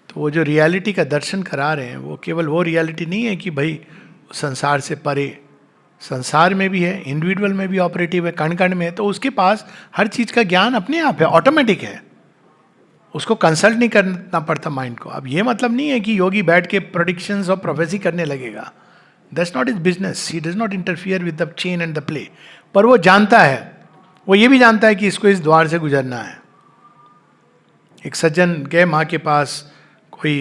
तो वो जो reality का दर्शन करा रहे हैं, वो केवल वो रियलिटी नहीं है कि भाई संसार से परे, संसार में भी है, इंडिविजुअल में भी ऑपरेटिव है, कण कण में है. तो उसके पास हर चीज का ज्ञान अपने आप है, ऑटोमेटिक है, उसको कंसल्ट नहीं करना पड़ता माइंड को. अब ये मतलब नहीं है कि योगी बैठ के प्रेडिक्शंस और प्रोफेसी करने लगेगा. That's not his business. He does not interfere with the chain and the play. पर वो जानता है, वो ये भी जानता है कि इसको इस द्वार से गुजरना है. एक सज्जन गए माँ के पास, कोई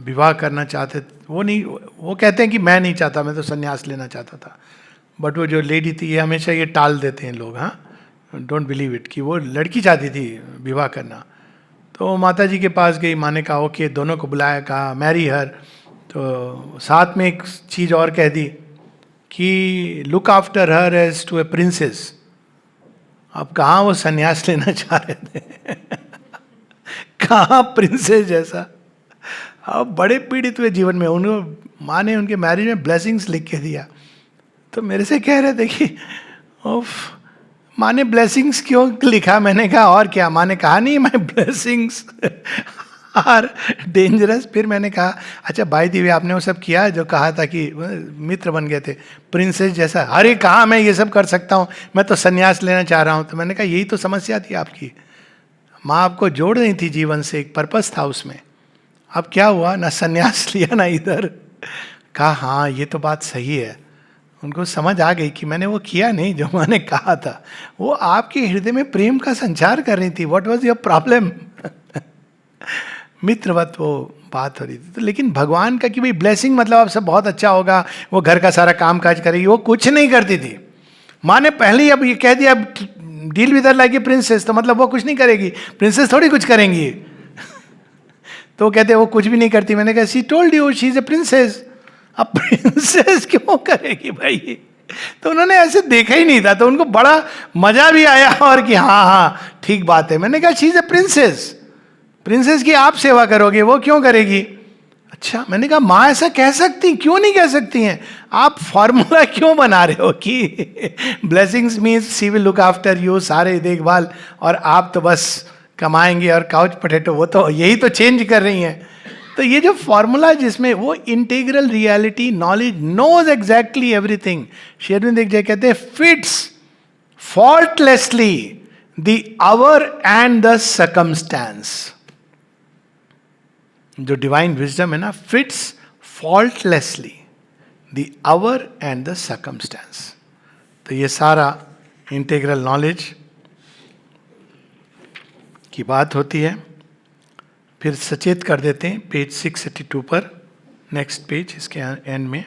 विवाह करना चाहते, वो नहीं, वो कहते हैं कि मैं नहीं चाहता, मैं तो संन्यास लेना चाहता था. बट वो जो लेडी थी, ये हमेशा ये टाल देते हैं लोग, हाँ, डोंट बिलीव इट, कि वो लड़की चाहती थी विवाह करना. तो माता जी के पास गई, माँ ने कहा ओके, दोनों को बुलाया, कहा मैरी हर. तो साथ में एक चीज और कह दी कि look after her as to a princess. अब कहाँ वो संन्यास लेना चाह रहे थे कहाँ प्रिंसेस जैसा. अब बड़े पीड़ित हुए जीवन में. उनको माँ ने उनके मैरिज में ब्लेसिंग्स लिख के दिया. तो मेरे से कह रहे थे कि ओफ, माँ ने ब्लेसिंग्स क्यों लिखा? मैंने कहा और क्या? माँ ने कहा नहीं, माय ब्लेसिंग्स आर डेंजरस. फिर मैंने कहा अच्छा बाय द वे, आपने वो सब किया जो कहा था कि मित्र बन गए थे प्रिंसेस जैसा. अरे कहाँ मैं ये सब कर सकता हूँ, मैं तो संन्यास लेना चाह रहा हूँ. तो मैंने कहा यही तो समस्या थी आपकी. माँ आपको जोड़ रही थी जीवन से, एक पर्पस था उसमें. अब क्या हुआ, ना संन्यास लिया ना इधर. कहा हाँ ये तो बात सही है. उनको समझ आ गई कि मैंने वो किया नहीं जो मैंने कहा था. वो आपके हृदय में प्रेम का संचार कर रही थी. What was your problem? मित्रवत वो बात हो रही थी. तो लेकिन भगवान का कि भाई ब्लेसिंग मतलब अब सब बहुत अच्छा होगा, वो घर का सारा काम काज करेगी, वो कुछ नहीं करती थी. माँ ने पहले ही अब ये कह दिया, अब deal with her like a princess, तो मतलब वो कुछ नहीं करेगी. प्रिंसेस थोड़ी कुछ करेंगी तो वो कहते वो कुछ भी नहीं करती. मैंने कहा she told you she is a princess. अब प्रिंसेस क्यों करेगी भाई? तो उन्होंने ऐसे देखा ही नहीं था, तो उनको बड़ा मजा भी आया और कि हाँ हाँ ठीक बात है. मैंने कहा she is a princess, princess की आप सेवा करोगे, वो क्यों करेगी? अच्छा. मैंने कहा माँ ऐसा कह सकती, क्यों नहीं कह सकती हैं? आप फॉर्मूला क्यों बना रहे हो कि blessings means she will look after you, सारे देखभाल, और आप तो बस कमाएंगे और काउच पोटैटो. वो तो यही तो चेंज कर रही हैं. तो ये जो फॉर्मूला जिसमें वो integral reality knowledge knows exactly everything. Shri Aurobindo एक जगह कहते हैं fits faultlessly the hour and the circumstance. जो डिवाइन विजडम है ना, fits faultlessly the hour and the circumstance. तो ये सारा इंटीग्रल नॉलेज की बात होती है. फिर सचेत कर देते हैं पेज 682 पर, नेक्स्ट पेज, इसके एंड में.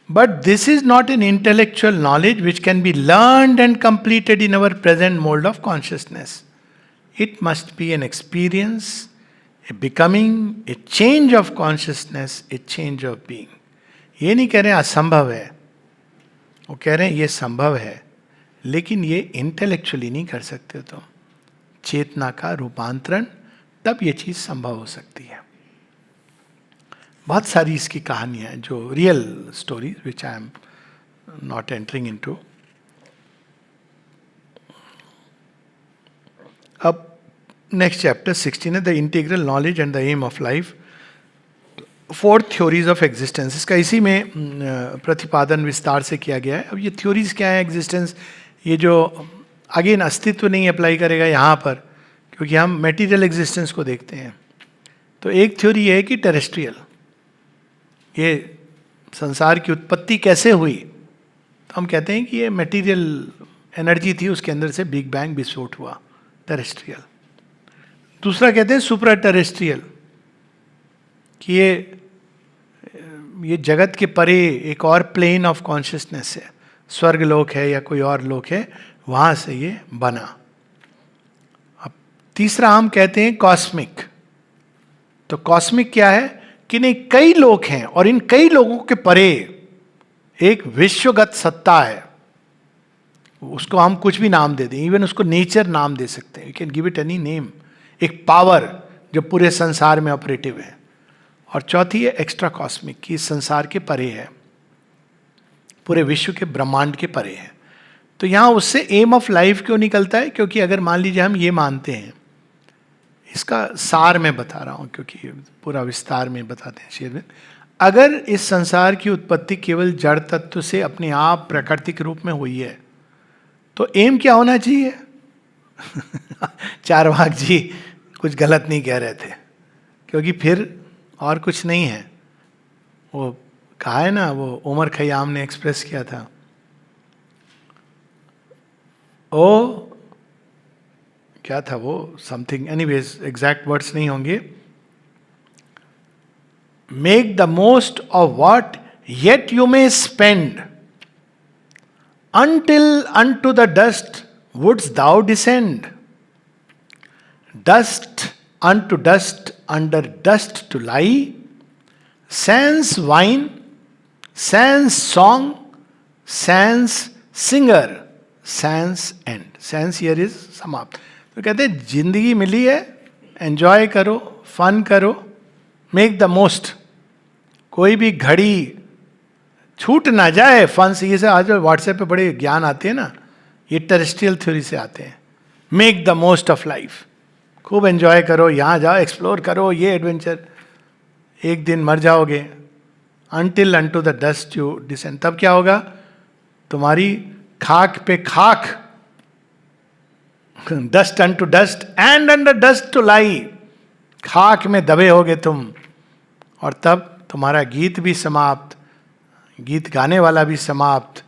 But this is not an intellectual knowledge which can be learned and completed in our present mould of consciousness. It must be an experience, a becoming, a change of consciousness, a change of being. ये नहीं कह रहे हैं असंभव है, वो कह रहे हैं ये संभव है, लेकिन ये इंटेलेक्चुअली नहीं कर सकते तुम। चेतना का रूपांतरण, तब ये चीज संभव हो सकती है। बहुत सारी इसकी कहानियां हैं जो real story which I am not entering into. अब नेक्स्ट चैप्टर 16 है the integral knowledge and the aim of life, 4 theories of existence. इसका इसी में प्रतिपादन विस्तार से किया गया है। अब ये थ्योरीज क्या है एग्जिस्टेंस, ये जो अगेन अस्तित्व नहीं अप्लाई करेगा यहाँ पर, क्योंकि हम मेटीरियल एग्जिस्टेंस को देखते हैं। तो एक थ्योरी ये है कि टेरेस्ट्रियल, ये संसार की उत्पत्ति कैसे हुई, तो हम कहते हैं कि ये मटेरियल एनर्जी थी, उसके अंदर से बिग बैंग विस्फोट हुआ, टेरेस्ट्रियल। दूसरा कहते हैं सुप्रा टेरेस्ट्रियल, कि ये जगत के परे एक और प्लेन ऑफ कॉन्शियसनेस है, स्वर्ग लोक है या कोई और लोक है, वहां से ये बना। अब तीसरा हम कहते हैं कॉस्मिक। तो कॉस्मिक क्या है कि नहीं, कई लोग हैं और इन कई लोगों के परे एक विश्वगत सत्ता है, उसको हम कुछ भी नाम दे दें, इवन उसको नेचर नाम दे सकते हैं, you can give it any name. एक पावर जो पूरे संसार में ऑपरेटिव है। और चौथी है एक्स्ट्रा कॉस्मिक, कि संसार के परे है, पूरे विश्व के ब्रह्मांड के परे है। तो यहां उससे एम ऑफ लाइफ क्यों निकलता है, क्योंकि अगर मान लीजिए हम ये मानते हैं, इसका सार मैं बता रहा हूं क्योंकि पूरा विस्तार में बताते हैं शेर में, अगर इस संसार की उत्पत्ति केवल जड़ तत्व से अपने आप प्राकृतिक रूप में हुई है, तो एम क्या होना चाहिए? चारवाक जी कुछ गलत नहीं कह रहे थे, क्योंकि फिर और कुछ नहीं है। वो कहा है ना, वो उमर खयाम ने एक्सप्रेस किया था, ओ क्या था वो, समथिंग, एनीवेज एग्जैक्ट वर्ड्स नहीं होंगे, make the most of what yet you may spend until unto the dust wouldst thou descend. Dust unto dust, under dust to lie, sans wine, sans song, sans singer, sans end. Sans here is समाप्त। तो कहते हैं जिंदगी मिली है, enjoy करो, fun करो, make the most. कोई भी घड़ी छूट ना जाए फन से। ये से आज व्हाट्सएप पे बड़े ज्ञान आते हैं ना, ये टेरेस्ट्रियल थ्योरी से आते हैं। Make the most of life, खूब एंजॉय करो, यहाँ जाओ, एक्सप्लोर करो, ये एडवेंचर, एक दिन मर जाओगे। Until unto the dust you descend, तब क्या होगा, तुम्हारी खाक पे खाक, dust unto dust and under dust to lie, खाक में दबे होगे तुम, और तब तुम्हारा गीत भी समाप्त, गीत गाने वाला भी समाप्त,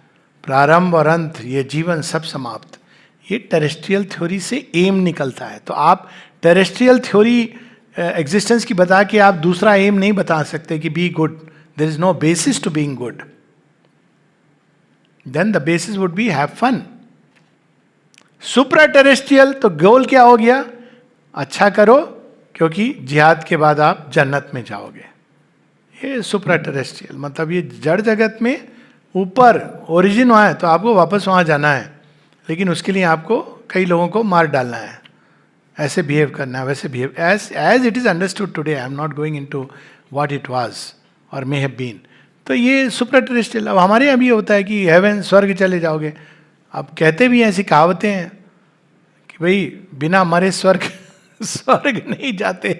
प्रारंभ और अंत, ये जीवन सब समाप्त। ये टेरेस्ट्रियल थ्योरी से एम निकलता है। तो आप टेरेस्ट्रियल थ्योरी एग्जिस्टेंस की बता के आप दूसरा एम नहीं बता सकते कि be good, there is no basis to being good. Then the basis would be have fun. Supra terrestrial, तो गोल क्या हो गया, अच्छा करो, क्योंकि जिहाद के बाद आप जन्नत में जाओगे। ये सुप्रा टेरेस्ट्रियल, मतलब ये जड़ जगत में ऊपर ओरिजिन वहाँ है, तो आपको वापस वहाँ जाना है, लेकिन उसके लिए आपको कई लोगों को मार डालना है, ऐसे बिहेव करना है, वैसे behave, as it is understood today. I am not going into what it was और मे हैव बीन। तो ये सुप्रा टेरेस्ट्रियल। अब हमारे यहाँ भी होता है कि हेवन, स्वर्ग चले जाओगे। अब कहते भी हैं, ऐसी कहावतें हैं कि भाई बिना मरे स्वर्ग स्वर्ग नहीं जाते।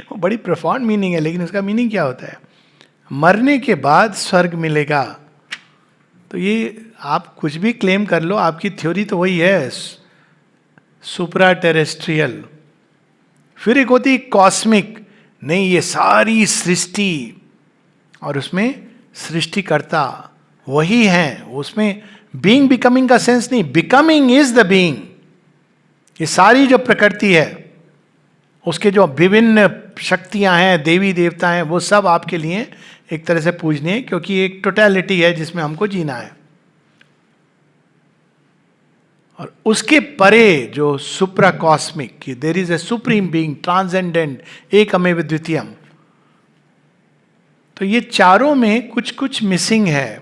वो बड़ी प्रोफाउंड मीनिंग है, लेकिन उसका मीनिंग क्या होता है, मरने के बाद स्वर्ग मिलेगा। तो ये आप कुछ भी क्लेम कर लो, आपकी थ्योरी तो वही है, सुप्रा टेरेस्ट्रियल। फिर एक होती है कॉस्मिक, नहीं ये सारी सृष्टि, और उसमें सृष्टिकर्ता वही हैं, उसमें बीइंग बिकमिंग का सेंस नहीं, बिकमिंग इज द बीइंग। ये सारी जो प्रकृति है, उसके जो विभिन्न शक्तियां हैं, देवी देवता हैं, वो सब आपके लिए एक तरह से पूजनीय, क्योंकि एक टोटलिटी है जिसमें हमको जीना है। और उसके परे जो सुप्रा कॉस्मिक, कि there is a supreme being, transcendent, एकमेव द्वितीयम, तो ये चारों में कुछ कुछ मिसिंग है,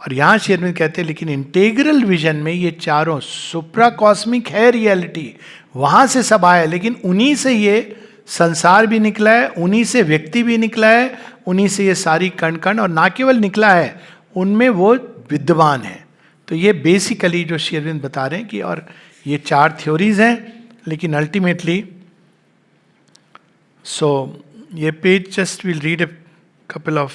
और यहां श्री अरविंद कहते हैं लेकिन इंटीग्रल विजन में ये चारों, सुप्रा कॉस्मिक है रियलिटी, वहां से सब आया, लेकिन उन्हीं से ये संसार भी निकला है, उन्हीं से व्यक्ति भी निकला है, उन्हीं से ये सारी कण कण, और ना केवल निकला है, उनमें वो विद्वान है। तो ये बेसिकली जो श्री अरविंद बता रहे हैं कि, और ये चार थ्योरीज हैं, लेकिन अल्टीमेटली सो ये page, just will read a couple of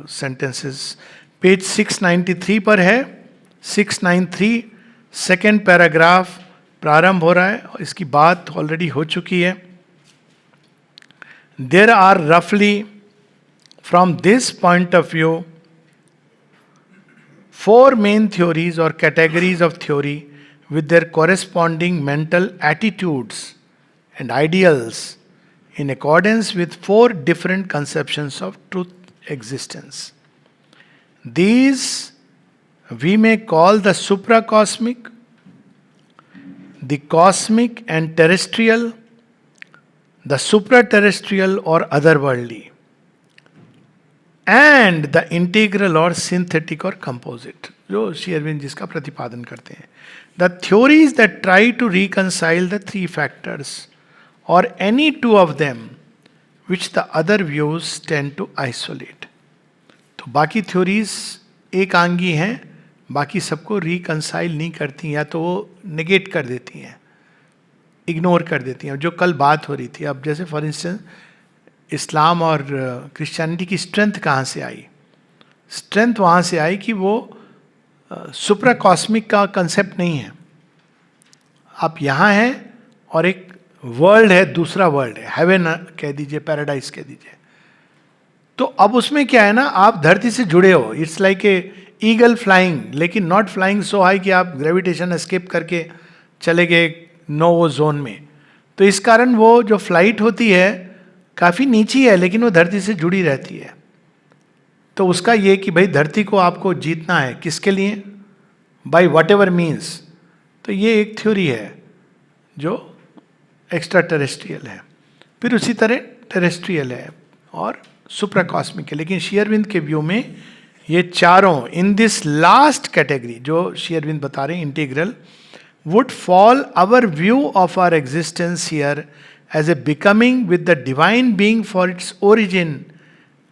sentences. Page 693 पर है, 693 सेकेंड पैराग्राफ प्रारंभ हो रहा है, और इसकी बात ऑलरेडी हो चुकी है। देयर आर रफली from this point of view 4 main theories or categories of theory with their corresponding mental attitudes and ideals in accordance with 4 different conceptions of truth existence. These we may call the supracosmic, the cosmic and terrestrial, the supraterrestrial or otherworldly, and the integral or synthetic or composite, जो श्री अरविंद जिसका प्रतिपादन करते हैं। The theories that try to reconcile the 3 factors or any 2 of them which the other views tend to isolate. तो बाकी theories एक आंगी हैं, बाकी सबको रिकंसाइल नहीं करती, या तो वो नेगेट कर देती हैं, इग्नोर कर देती हैं। जो कल बात हो रही थी, अब जैसे फॉर इंस्टेंस इस्लाम और क्रिश्चियनिटी की स्ट्रेंथ कहाँ से आई? स्ट्रेंथ वहाँ से आई कि वो सुप्रा कॉस्मिक का कंसेप्ट नहीं है। आप यहाँ हैं और एक वर्ल्ड है, दूसरा वर्ल्ड है, हेवन कह दीजिए, पैराडाइज कह दीजिए। तो अब उसमें क्या है ना, आप धरती से जुड़े हो, it's like a eagle flying, लेकिन नॉट फ्लाइंग सो हाई कि आप ग्रेविटेशन एस्केप करके चले गए नो वो जोन में। तो इस कारण वो जो फ्लाइट होती है काफ़ी नीची है, लेकिन वो धरती से जुड़ी रहती है। तो उसका ये कि भाई धरती को आपको जीतना है, किसके लिए? By whatever means. तो ये एक थ्योरी है जो एक्स्ट्रा टेरेस्ट्रियल है। फिर उसी तरह टेरेस्ट्रियल है और सुप्राकॉस्मिक है। लेकिन श्री अरविंद के व्यू में ये चारों इन दिस लास्ट कैटेगरी जो श्री अरविंद बता रहे हैं, integral, would fall our view of our existence here as a becoming with the divine being for its origin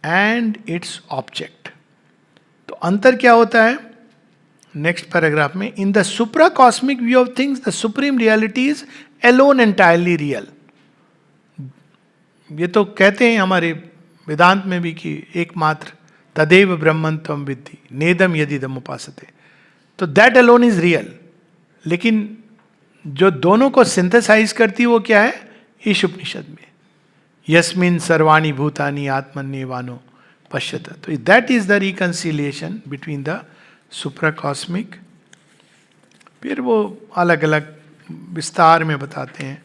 and its object. तो अंतर क्या होता है नेक्स्ट पैराग्राफ में? In the supra cosmic view of things the supreme reality is alone entirely real. ये तो कहते हैं हमारे वेदांत में भी कि एकमात्र तदेव ब्रह्मन त्वम विद्धि नेदम यदिदम उपासते, तो दैट एलोन इज रियल। लेकिन जो दोनों को सिंथेसाइज करती है वो क्या है? ईश उपनिषद में यस्मिन सर्वाणी भूतानि आत्मन्यवानो पश्यत। तो that is the reconciliation between the supracosmic. फिर वो अलग अलग विस्तार में बताते हैं।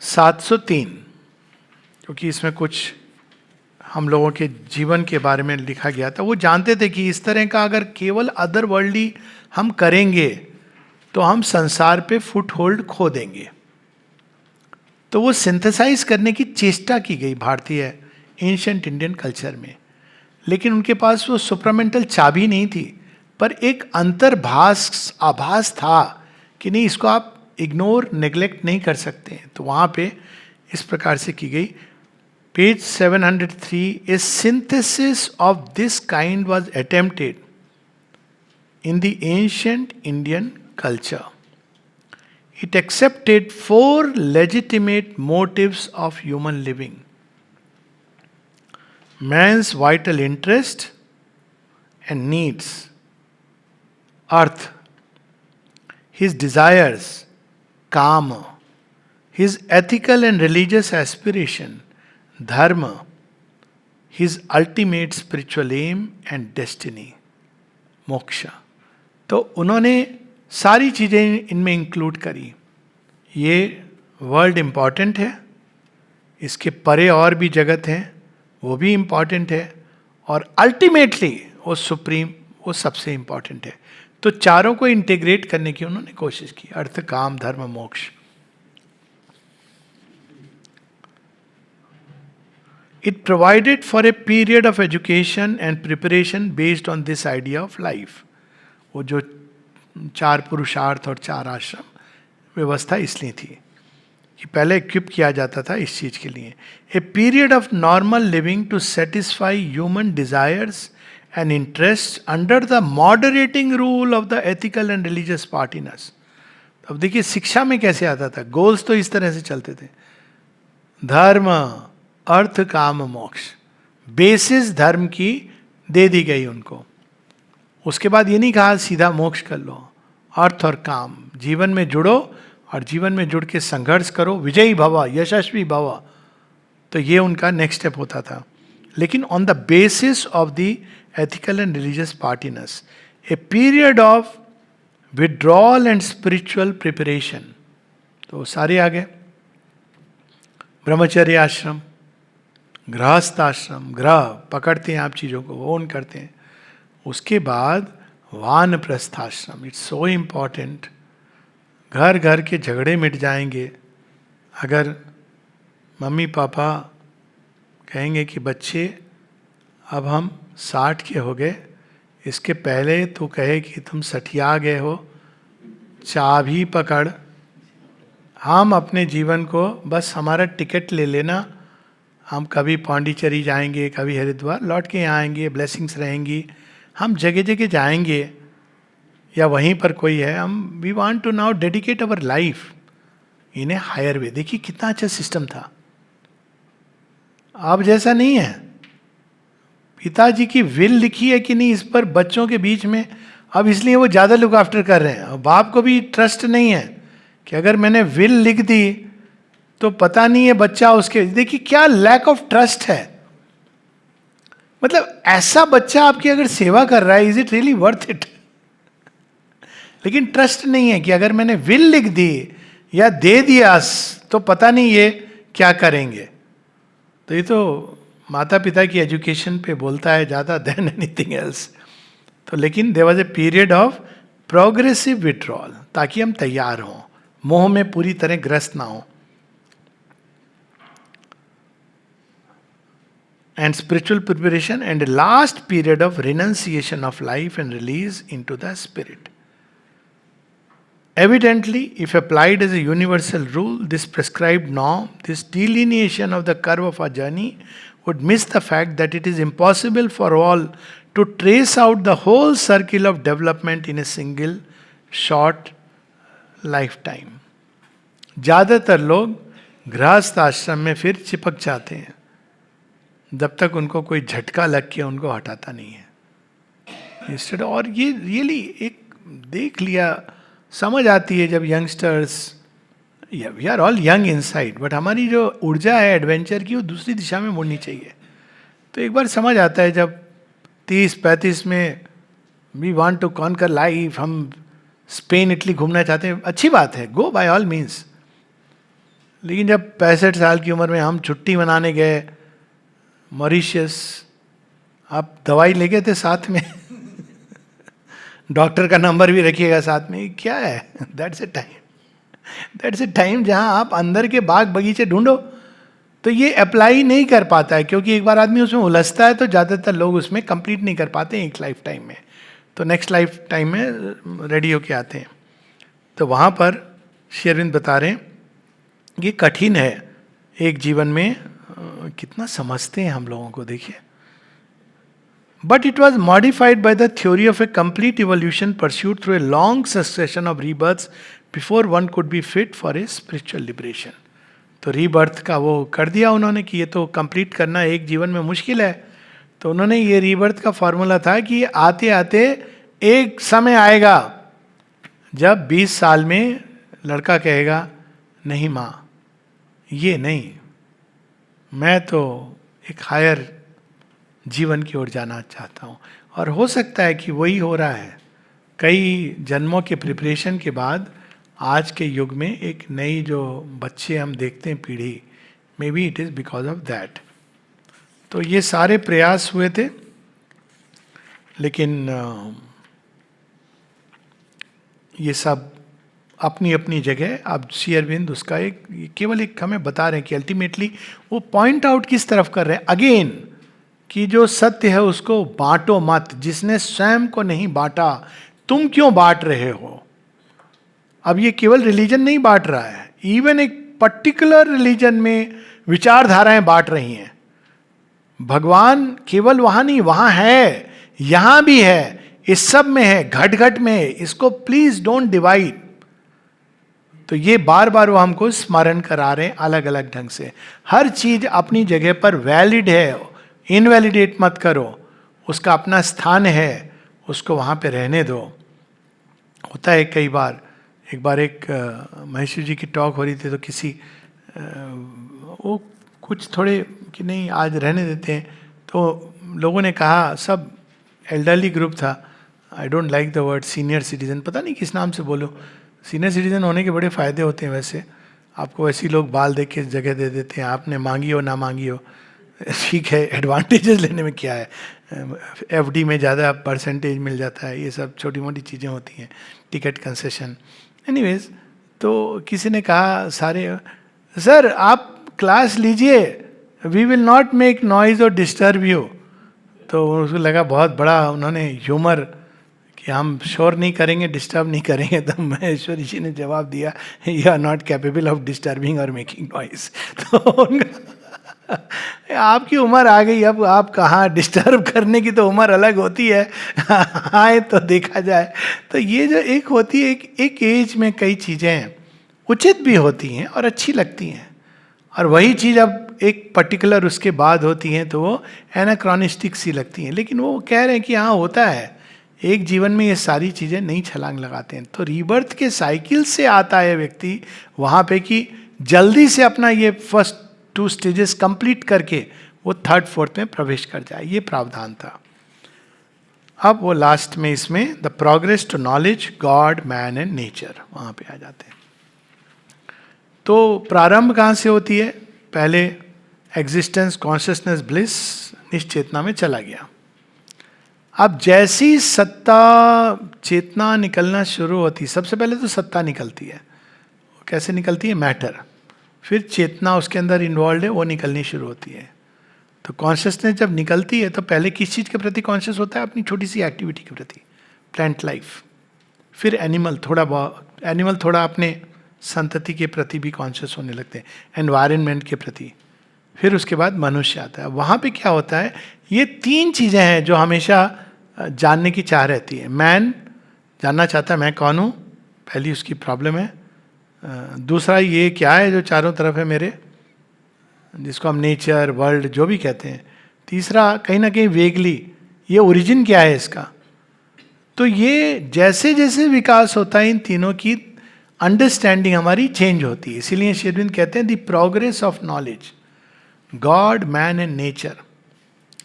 703, क्योंकि इसमें कुछ हम लोगों के जीवन के बारे में लिखा गया था। वो जानते थे कि इस तरह का अगर केवल अदर वर्ल्डली हम करेंगे तो हम संसार पे फुट होल्ड खो देंगे। तो वो सिंथेसाइज करने की चेष्टा की गई भारतीय एंशिएंट इंडियन कल्चर में, लेकिन उनके पास वो सुप्रामेंटल चाबी नहीं थी, पर एक अंतर्भास आभास था कि नहीं, इसको आप इग्नोर नेग्लेक्ट नहीं कर सकते हैं। तो वहाँ पे इस प्रकार से की गई। Page 703, A synthesis of this kind was attempted in the ancient Indian culture. It accepted 4 legitimate motives of human living: man's vital interest and needs, earth, his desires, kama, his ethical and religious aspiration, dharma, his ultimate spiritual aim and destiny, moksha. तो उन्होंने सारी चीज़ें इनमें include करी। ये world important है, इसके परे और भी जगत हैं, वो भी इम्पॉर्टेंट है, और अल्टीमेटली वो सुप्रीम, वो सबसे इम्पॉर्टेंट है। तो चारों को इंटीग्रेट करने की उन्होंने कोशिश की, अर्थ काम धर्म मोक्ष। It provided for a period of education and preparation based on this idea of life. वो जो 4 पुरुषार्थ और 4 आश्रम व्यवस्था इसलिए थी कि पहले इक्विप किया जाता था इस चीज के लिए. A period of normal living to satisfy human desires and interest under the moderating rule of the ethical and religious part in us. अब देखिए शिक्षा में कैसे आता था. गोल्स तो इस तरह से चलते थे, धर्म अर्थ काम मोक्ष, बेसिस धर्म की दे दी गई उनको. उसके बाद ये नहीं कहा सीधा मोक्ष कर लो, अर्थ और काम जीवन में जुड़ो और जीवन में जुड़ के संघर्ष करो, विजयी भव यशस्वी भव. तो ये उनका नेक्स्ट स्टेप होता था, लेकिन on the basis of the ethical and religious part in us. A period of withdrawal and spiritual preparation. तो सारे आ गए. ब्रह्मचर्य आश्रम, गृहस्थ आश्रम, ग्रह पकड़ते हैं आप चीज़ों को, ओन करते हैं. उसके बाद वानप्रस्थाश्रम. It's so important. घर घर के झगड़े मिट जाएंगे अगर मम्मी पापा कहेंगे कि बच्चे अब हम 60 के हो गए, इसके पहले तो कहे कि तुम सठिया गए हो, चाबी पकड़, हम अपने जीवन को बस हमारा टिकट ले लेना, हम कभी पांडिचेरी जाएंगे, कभी हरिद्वार, लौट के यहाँ आएंगे, ब्लेसिंग्स रहेंगी, हम जगह जगह जाएंगे, या वहीं पर कोई है, हम we want to now dedicate our life in a higher way. देखिए कितना अच्छा सिस्टम था. अब जैसा नहीं है. पिताजी की विल लिखी है कि नहीं इस पर बच्चों के बीच में, अब इसलिए वो ज़्यादा लुक आफ्टर कर रहे हैं. बाप को भी ट्रस्ट नहीं है कि अगर मैंने विल लिख दी तो पता नहीं है बच्चा उसके. देखिए क्या लैक ऑफ ट्रस्ट है. मतलब ऐसा बच्चा आपकी अगर सेवा कर रहा है, is it really worth it. लेकिन ट्रस्ट नहीं है कि अगर मैंने विल लिख दी या दे दिया तो पता नहीं ये क्या करेंगे. तो ये तो माता पिता की एजुकेशन पे बोलता है ज़्यादा देन एनीथिंग एल्स. तो लेकिन there was a period of progressive withdrawal, ताकि हम तैयार हों, मोह में पूरी तरह ग्रस्त ना हो. And spiritual preparation, and a last period of renunciation of life and release into the spirit. Evidently, if applied as a universal rule, this prescribed norm, this delineation of the curve of our journey would miss the fact that it is impossible for all to trace out the whole circle of development in a single short lifetime. ज़्यादातर लोग गृहस्थ आश्रम में फिर चिपक जाते हैं जब तक उनको कोई झटका लग के उनको हटाता नहीं है. इंस्टेड, और ये रियली एक देख लिया, समझ आती है जब youngsters, we are all young inside, but हमारी जो ऊर्जा है एडवेंचर की वो दूसरी दिशा में मुड़नी चाहिए. तो एक बार समझ आता है जब 30-35 में we want to conquer life, हम स्पेन इटली घूमना चाहते हैं, अच्छी बात है, गो बाय ऑल मीन्स. लेकिन जब 65 साल की उम्र में हम छुट्टी मनाने गए मॉरिशियस, आप दवाई ले गए थे साथ में डॉक्टर का नंबर भी रखिएगा साथ में, क्या है. दैट्स ए टाइम जहां आप अंदर के बाग बगीचे ढूंढो. तो ये अप्लाई नहीं कर पाता है, क्योंकि एक बार आदमी उसमें उलझता है तो ज़्यादातर लोग उसमें कंप्लीट नहीं कर पाते हैं एक लाइफ टाइम में. तो नेक्स्ट लाइफ टाइम में रेडी होके आते हैं. तो वहाँ पर श्री अरविंद बता रहे हैं ये कठिन है एक जीवन में. कितना समझते हैं हम लोगों को, देखिए. But it was modified by the theory of a complete evolution pursued through a long succession of rebirth before one could be fit for a spiritual liberation. तो रीबर्थ का वो कर दिया उन्होंने कि ये तो कंप्लीट करना एक जीवन में मुश्किल है. तो उन्होंने ये रीबर्थ का फॉर्मूला था कि आते आते एक समय आएगा जब 20 साल में लड़का कहेगा नहीं माँ ये नहीं, मैं तो एक हायर जीवन की ओर जाना चाहता हूँ. और हो सकता है कि वही हो रहा है. कई जन्मों के प्रिपरेशन के बाद आज के युग में एक नई जो बच्चे हम देखते हैं पीढ़ी, may be it is because of that. तो ये सारे प्रयास हुए थे, लेकिन ये सब अपनी अपनी जगह। अब श्री अरविंद उसका एक केवल एक हमें बता रहे हैं कि अल्टीमेटली वो पॉइंट आउट किस तरफ कर रहे हैं अगेन, कि जो सत्य है उसको बांटो मत, जिसने स्वयं को नहीं बांटा तुम क्यों बांट रहे हो। अब ये केवल रिलीजन नहीं बांट रहा है, इवन एक पर्टिकुलर रिलीजन में विचारधाराएं बांट रही हैं। भगवान केवल वहां नहीं, वहां है, यहां भी है, इस सब में है, घट घट में है, इसको प्लीज डोंट डिवाइड। तो ये बार बार वो हमको स्मरण करा रहे हैं अलग अलग ढंग से। हर चीज अपनी जगह पर वैलिड है, इनवैलिडेट मत करो, उसका अपना स्थान है, उसको वहां पे रहने दो। होता है कई बार, एक बार एक महेश्वर जी की टॉक हो रही थी, तो किसी वो कुछ थोड़े कि नहीं आज रहने देते हैं, तो लोगों ने कहा, सब एल्डरली ग्रुप था, आई don't like the word senior citizen, पता नहीं किस नाम से बोलो। सीनियर सिटीजन होने के बड़े फ़ायदे होते हैं वैसे, आपको ऐसे लोग बाल देख के जगह दे देते हैं, आपने मांगी हो ना मांगी हो, ठीक है, एडवांटेजेस लेने में क्या है, एफडी में ज़्यादा परसेंटेज मिल जाता है, ये सब छोटी मोटी चीज़ें होती हैं, टिकट कंसेशन। एनीवेज, तो किसी ने कहा, सारे सर आप क्लास लीजिए, we will not make noise और डिस्टर्ब यू। तो उसको लगा बहुत बड़ा उन्होंने ह्यूमर कि हम शोर नहीं करेंगे, डिस्टर्ब नहीं करेंगे। तो महेश्वरी जी ने जवाब दिया, you are not capable of disturbing और मेकिंग नॉइज। तो आपकी उम्र आ गई, अब आप कहाँ, डिस्टर्ब करने की तो उम्र अलग होती है। आए तो देखा जाए, तो ये जो एक होती है, एक एज में कई चीज़ें उचित भी होती हैं और अच्छी लगती हैं, और वही चीज़ अब एक पर्टिकुलर उसके बाद होती हैं तो वो एनाक्रॉनिस्टिक सी लगती हैं। लेकिन वो कह रहे हैं कि हाँ होता है, एक जीवन में ये सारी चीज़ें नहीं छलांग लगाते हैं। तो रीबर्थ के साइकिल से आता है व्यक्ति वहाँ पे कि जल्दी से अपना ये फर्स्ट 2 स्टेजेस कंप्लीट करके वो 3rd 4th में प्रवेश कर जाए, ये प्रावधान था। अब वो लास्ट में इसमें the progress to knowledge God man and nature, वहाँ पे आ जाते हैं। तो प्रारंभ कहाँ से होती है, पहले एग्जिस्टेंस कॉन्शियसनेस ब्लिस निश्चेतना में चला गया। अब जैसी सत्ता चेतना निकलना शुरू होती, सबसे पहले तो सत्ता निकलती है, कैसे निकलती है, मैटर, फिर चेतना उसके अंदर इन्वॉल्व है, वो निकलनी शुरू होती है। तो कॉन्शियसनेस जब निकलती है तो पहले किस चीज़ के प्रति कॉन्शियस होता है, अपनी छोटी सी एक्टिविटी के प्रति, प्लांट लाइफ, फिर एनिमल, थोड़ा अपने संतति के प्रति भी कॉन्शियस होने लगते हैं, एनवायरनमेंट के प्रति, फिर उसके बाद मनुष्य आता है। वहाँ पे क्या होता है, ये 3 चीज़ें हैं जो हमेशा जानने की चाह रहती है। मैन जानना चाहता है मैं कौन हूँ, पहली उसकी प्रॉब्लम है। दूसरा ये क्या है जो चारों तरफ है मेरे, जिसको हम नेचर, वर्ल्ड जो भी कहते हैं। तीसरा कहीं ना कहीं वेगली, ये ओरिजिन क्या है इसका। तो ये जैसे जैसे विकास होता है इन तीनों की अंडरस्टैंडिंग हमारी चेंज होती है। इसीलिए श्री अरविंद कहते हैं the progress of knowledge, God man and nature.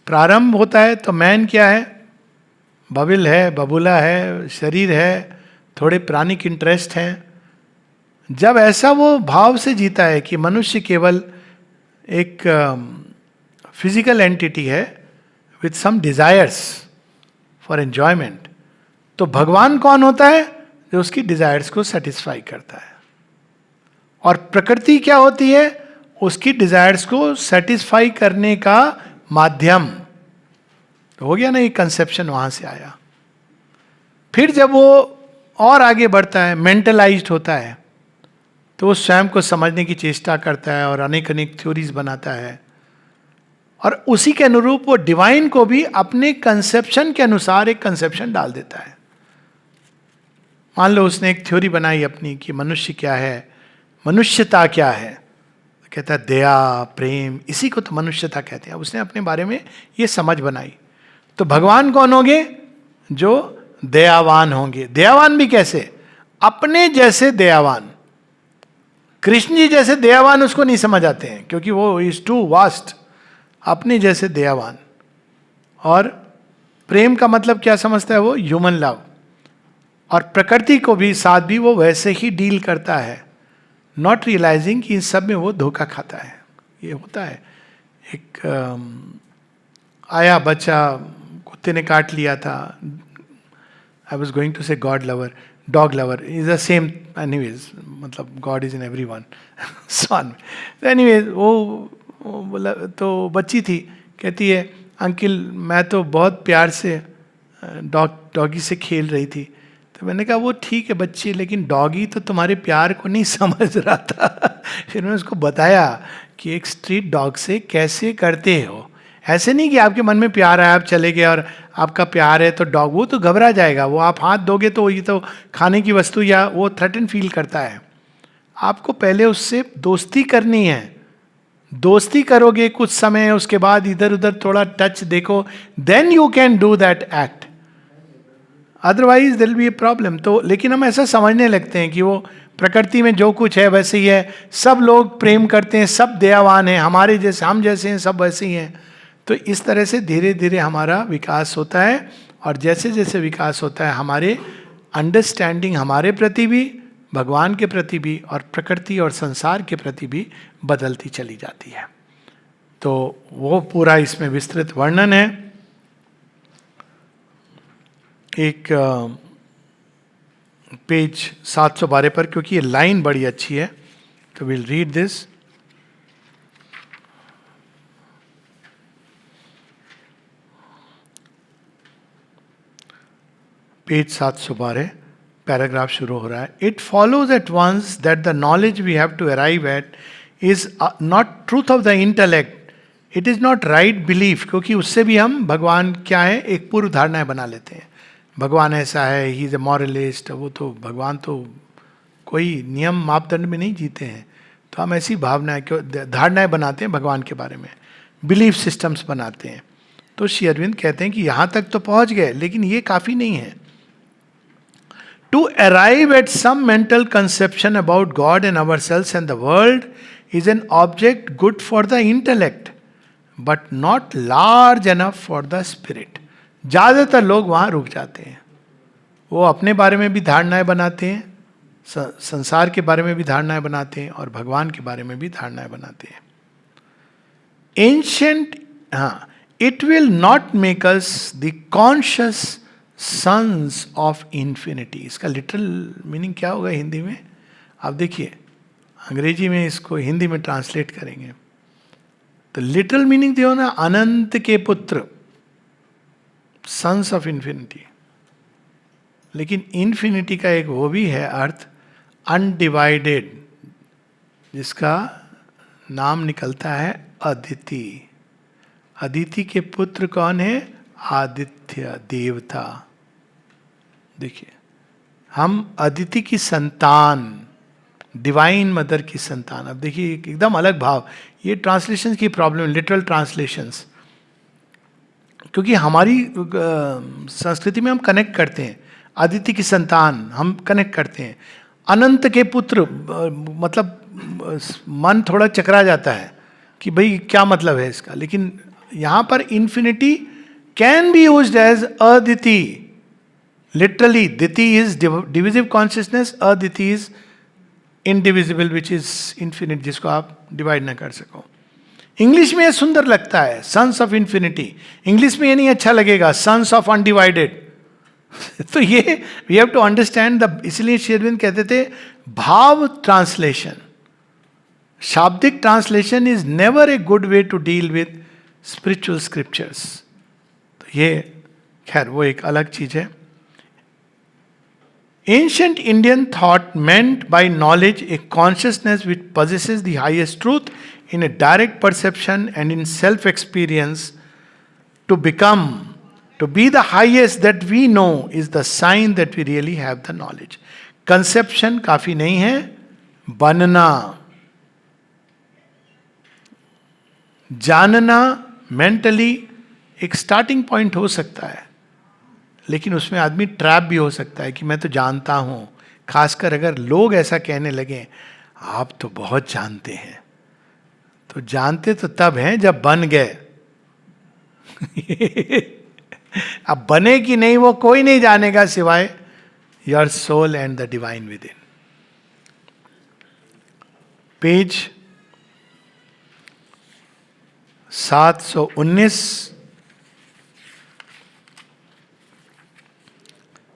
प्रारंभ होता है तो मैन क्या है, बबिल है, बबूला है, शरीर है, थोड़े प्राणिक इंटरेस्ट हैं। जब ऐसा वो भाव से जीता है कि मनुष्य केवल एक फिजिकल एंटिटी है with some desires for enjoyment, तो भगवान कौन होता है, जो उसकी डिजायर्स को सेटिस्फाई करता है। और प्रकृति क्या होती है, उसकी डिजायर्स को सेटिस्फाई करने का माध्यम। तो हो गया ना, ये कंसेप्शन वहां से आया। फिर जब वो और आगे बढ़ता है, मेंटलाइज्ड होता है, तो वो स्वयं को समझने की चेष्टा करता है और अनेक अनेक थ्योरीज बनाता है, और उसी के अनुरूप वो डिवाइन को भी अपने कंसेप्शन के अनुसार एक कंसेप्शन डाल देता है। मान लो उसने एक थ्योरी बनाई अपनी कि मनुष्य क्या है, मनुष्यता क्या है, तो कहता है दया, प्रेम, इसी को तो मनुष्यता कहते हैं। उसने अपने बारे में ये समझ बनाई। तो भगवान कौन होंगे, जो दयावान होंगे। दयावान भी कैसे, अपने जैसे दयावान। कृष्ण जी जैसे दयावान उसको नहीं समझ आते हैं, क्योंकि वो इज टू वास्ट। अपने जैसे दयावान। और प्रेम का मतलब क्या समझता है वो, ह्यूमन लव। और प्रकृति को भी साथ भी वो वैसे ही डील करता है, नॉट रियलाइजिंग कि इन सब में वो धोखा खाता है। ये होता है, एक आया बच्चा, कुत्ते ने काट लिया था, I was going to say God lover, dog lover is the same anyways, मतलब God is in every one son. Anyways वो बोला, तो बच्ची थी, कहती है अंकिल मैं तो बहुत प्यार से डॉगी से खेल रही थी। तो मैंने कहा वो ठीक है बच्ची, लेकिन डॉगी तो तुम्हारे प्यार को नहीं समझ रहा था। फिर मैंने उसको बताया कि एक स्ट्रीट डॉग से कैसे करते हो, ऐसे नहीं कि आपके मन में प्यार है, आप चले गए और आपका प्यार है तो डॉग वो तो घबरा जाएगा, वो आप हाथ दोगे तो ये तो खाने की वस्तु या वो थ्रेटन फील करता है। आपको पहले उससे दोस्ती करनी है, दोस्ती करोगे कुछ समय, उसके बाद इधर उधर थोड़ा टच देखो, then you can do that act, otherwise it'll be a problem. तो लेकिन हम ऐसा समझने लगते हैं कि वो प्रकृति में जो कुछ है वैसे ही है, सब लोग प्रेम करते हैं, सब दयावान हैं, हमारे जैसे हम जैसे हैं सब वैसे ही हैं। तो इस तरह से धीरे धीरे हमारा विकास होता है, और जैसे जैसे विकास होता है हमारे अंडरस्टैंडिंग हमारे प्रति भी, भगवान के प्रति भी, और प्रकृति और संसार के प्रति भी बदलती चली जाती है। तो वो पूरा इसमें विस्तृत वर्णन है। एक पेज 712 पर, क्योंकि ये लाइन बड़ी अच्छी है, तो will read this. Page 712, paragraph शुरू हो रहा है। It follows at once that the knowledge we have to arrive at is not truth of the intellect, it is not right belief, क्योंकि उससे भी हम भगवान क्या है एक पूर्व धारणाएं बना लेते हैं। भगवान ऐसा है, ही इज ए मॉरलिस्ट, वो तो भगवान तो कोई नियम मापदंड में नहीं जीते हैं। तो हम ऐसी भावनाएं क्यों धारणाएं बनाते हैं भगवान के बारे में, बिलीफ सिस्टम्स बनाते हैं। तो श्री अरविंद कहते हैं कि यहाँ तक तो पहुँच गए, लेकिन ये काफ़ी नहीं है। To arrive at some mental conception about God and ourselves and the world is an object good for the intellect, but not large enough for the spirit. ज़्यादातर लोग वहाँ रुक जाते हैं, वो अपने बारे में भी धारणाएं बनाते हैं, संसार के बारे में भी धारणाएं बनाते हैं, और भगवान के बारे में भी धारणाएं बनाते हैं। एंशंट, हाँ, it will not make us the conscious sons of infinity. इसका लिटरल मीनिंग क्या होगा हिंदी में, आप देखिए, अंग्रेजी में इसको हिंदी में ट्रांसलेट करेंगे तो लिटरल मीनिंग दियो ना, अनंत के पुत्र, सन्स ऑफ इन्फिनिटी। लेकिन इन्फिनिटी का एक वो भी है अर्थ, अनडिवाइडेड, जिसका नाम निकलता है अदिति। अदिति के पुत्र कौन है? आदित्य देवता। देखिए, हम अदिति की संतान, डिवाइन मदर की संतान। अब देखिए एकदम अलग भाव, ये ट्रांसलेशन की प्रॉब्लम, लिटरल ट्रांसलेशंस, क्योंकि हमारी संस्कृति में हम कनेक्ट करते हैं, अदिति की संतान हम कनेक्ट करते हैं। अनंत के पुत्र मतलब मन थोड़ा चकरा जाता है कि भाई क्या मतलब है इसका, लेकिन यहाँ पर infinity can be used as Aditi. Literally Diti is divisive consciousness, Aditi is indivisible which is infinite, जिसको आप डिवाइड ना कर सको। इंग्लिश में ये सुंदर लगता है, सन्स ऑफ इन्फिनिटी। इंग्लिश में ये नहीं अच्छा लगेगा, सन्स ऑफ अनडिवाइडेड। तो ये we have to understand the, इसलिए श्री अरविंद कहते थे भाव ट्रांसलेशन, शाब्दिक translation is never a good way to deal with spiritual scriptures. तो ये खैर वो एक अलग चीज है। Ancient Indian thought meant by knowledge a consciousness which possesses the highest truth in a direct perception and in self-experience. To be the highest that we know is the sign that we really have the knowledge. Conception काफी नहीं है, बनना, जानना mentally एक starting point हो सकता है, लेकिन उसमें आदमी ट्रैप भी हो सकता है कि मैं तो जानता हूं। खासकर अगर लोग ऐसा कहने लगे आप तो बहुत जानते हैं, तो जानते तो तब हैं जब बन गए। अब बने कि नहीं वो कोई नहीं जानेगा सिवाय your soul and the divine within. Page 719,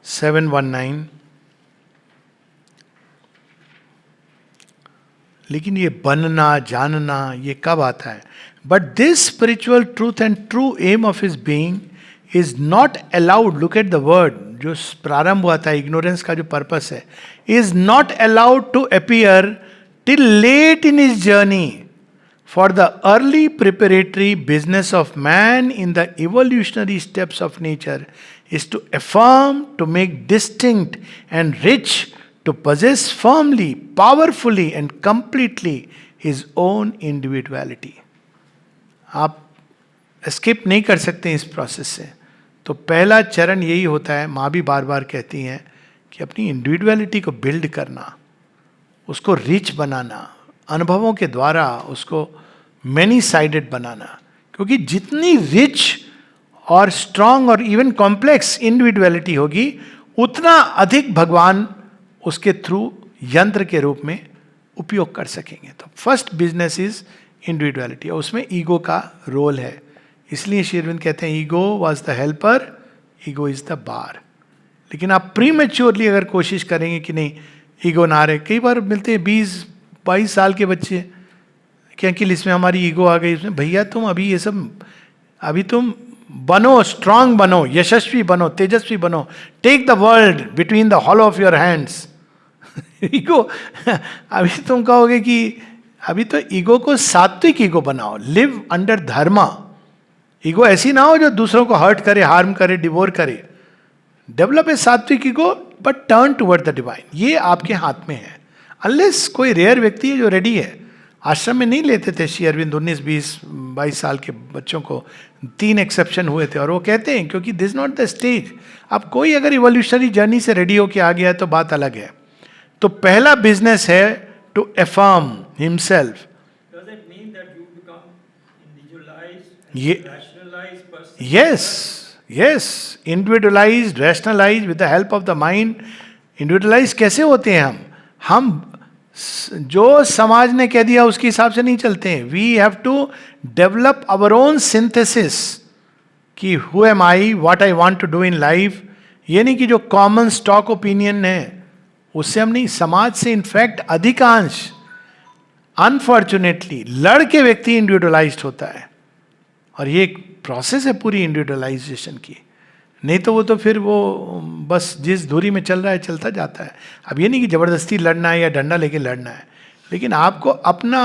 719, लेकिन ये बनना जानना ये कब आता है? But this spiritual truth and true aim of his being is not allowed, look at the word, जो प्रारंभ हुआ था इग्नोरेंस का जो पर्पस है, is not allowed to appear till late in his journey. For the early preparatory business of man in the evolutionary steps of nature is to affirm, to make distinct and rich, to possess firmly, powerfully and completely his own individuality. आप escape नहीं कर सकते इस process से. तो पहला चरण यही होता है, माँ भी बार बार कहती हैं कि अपनी इंडिविजुअलिटी को बिल्ड करना, उसको रिच बनाना, अनुभवों के द्वारा उसको मैनी साइडेड बनाना. क्योंकि जितनी रिच और स्ट्रांग और इवन कॉम्प्लेक्स इंडिविजुअलिटी होगी, उतना अधिक भगवान उसके थ्रू यंत्र के रूप में उपयोग कर सकेंगे. तो फर्स्ट बिजनेस इज इंडिविजुअलिटी, और उसमें ईगो का रोल है. इसलिए श्री अरविंद कहते हैं ego was the helper, ego is the bar. लेकिन आप प्रीमेच्योरली अगर कोशिश करेंगे कि नहीं ईगो ना रहे, कई बार मिलते हैं 20-22 साल के बच्चे कि अंकिल इसमें हमारी ईगो आ गई, इसमें भैया तुम अभी ये सब, अभी तुम बनो, स्ट्रांग बनो, यशस्वी बनो, तेजस्वी बनो, take the world between the hall of your hands. Ego अभी तुम कहोगे कि अभी तो ईगो को सात्विक ईगो बनाओ, लिव अंडर धर्मा. ईगो ऐसी ना हो जो दूसरों को हर्ट करे, हार्म करे, डिवोर करे. डेवलप ए सात्विक ego but turn toward the divine. ये आपके हाथ में है. अनलेस कोई रेयर व्यक्ति है जो रेडी है. आश्रम में नहीं लेते थे श्री अरविंद 19-20-22 साल के बच्चों को. 3 एक्सेप्शन हुए थे, और वो कहते हैं क्योंकि दिस नॉट द स्टेज. अब कोई अगर इवोल्यूशनरी जर्नी से रेडी होके आ गया है तो बात अलग है. तो पहला बिजनेस है to affirm himself. Yes, individualised, rationalised with the help of the mind. Individualise कैसे होते हैं हम जो समाज ने कह दिया उसके हिसाब से नहीं चलते हैं. We have to develop our own synthesis कि who am I, what I want to do in life. ये नहीं कि जो कॉमन स्टॉक ओपिनियन है उससे हम नहीं, समाज से इनफैक्ट अधिकांश अनफॉर्चुनेटली लड़के व्यक्ति इंडिविजुअलाइज्ड होता है. और ये एक प्रोसेस है पूरी इंडिविजुअलाइजेशन की. नहीं तो वो तो फिर वो बस जिस धुरी में चल रहा है चलता जाता है. अब ये नहीं कि ज़बरदस्ती लड़ना है या डंडा लेके लड़ना है, लेकिन आपको अपना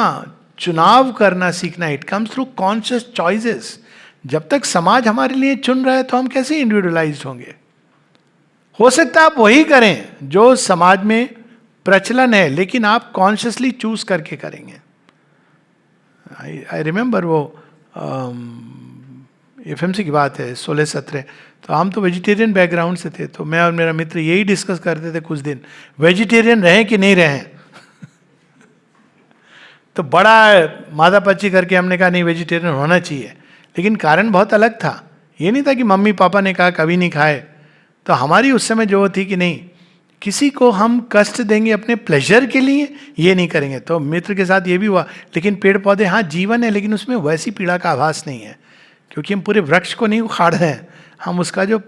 चुनाव करना सीखना है. It comes through conscious choices. जब तक समाज हमारे लिए चुन रहा है तो हम कैसे इंडिविजुअलाइज्ड होंगे? हो सकता है आप वही करें जो समाज में प्रचलन है, लेकिन आप कॉन्शियसली चूज करके करेंगे. आई रिमेंबर वो एफएमसी की बात है 16-17. तो हम तो वेजिटेरियन बैकग्राउंड से थे, तो मैं और मेरा मित्र यही डिस्कस करते थे कुछ दिन, वेजिटेरियन रहें कि नहीं रहें. तो बड़ा मादापच्ची करके हमने कहा नहीं वेजिटेरियन होना चाहिए. लेकिन कारण बहुत अलग था. ये नहीं था कि मम्मी पापा ने कहा कभी नहीं खाए. तो हमारी उस समय जो थी कि नहीं, किसी को हम कष्ट देंगे अपने प्लेजर के लिए, ये नहीं करेंगे. तो मित्र के साथ ये भी हुआ. लेकिन पेड़ पौधे, हाँ जीवन है, लेकिन उसमें वैसी पीड़ा का आभास नहीं है, क्योंकि हम पूरे वृक्ष को नहीं उखाड़ रहे हैं, हम उसका जो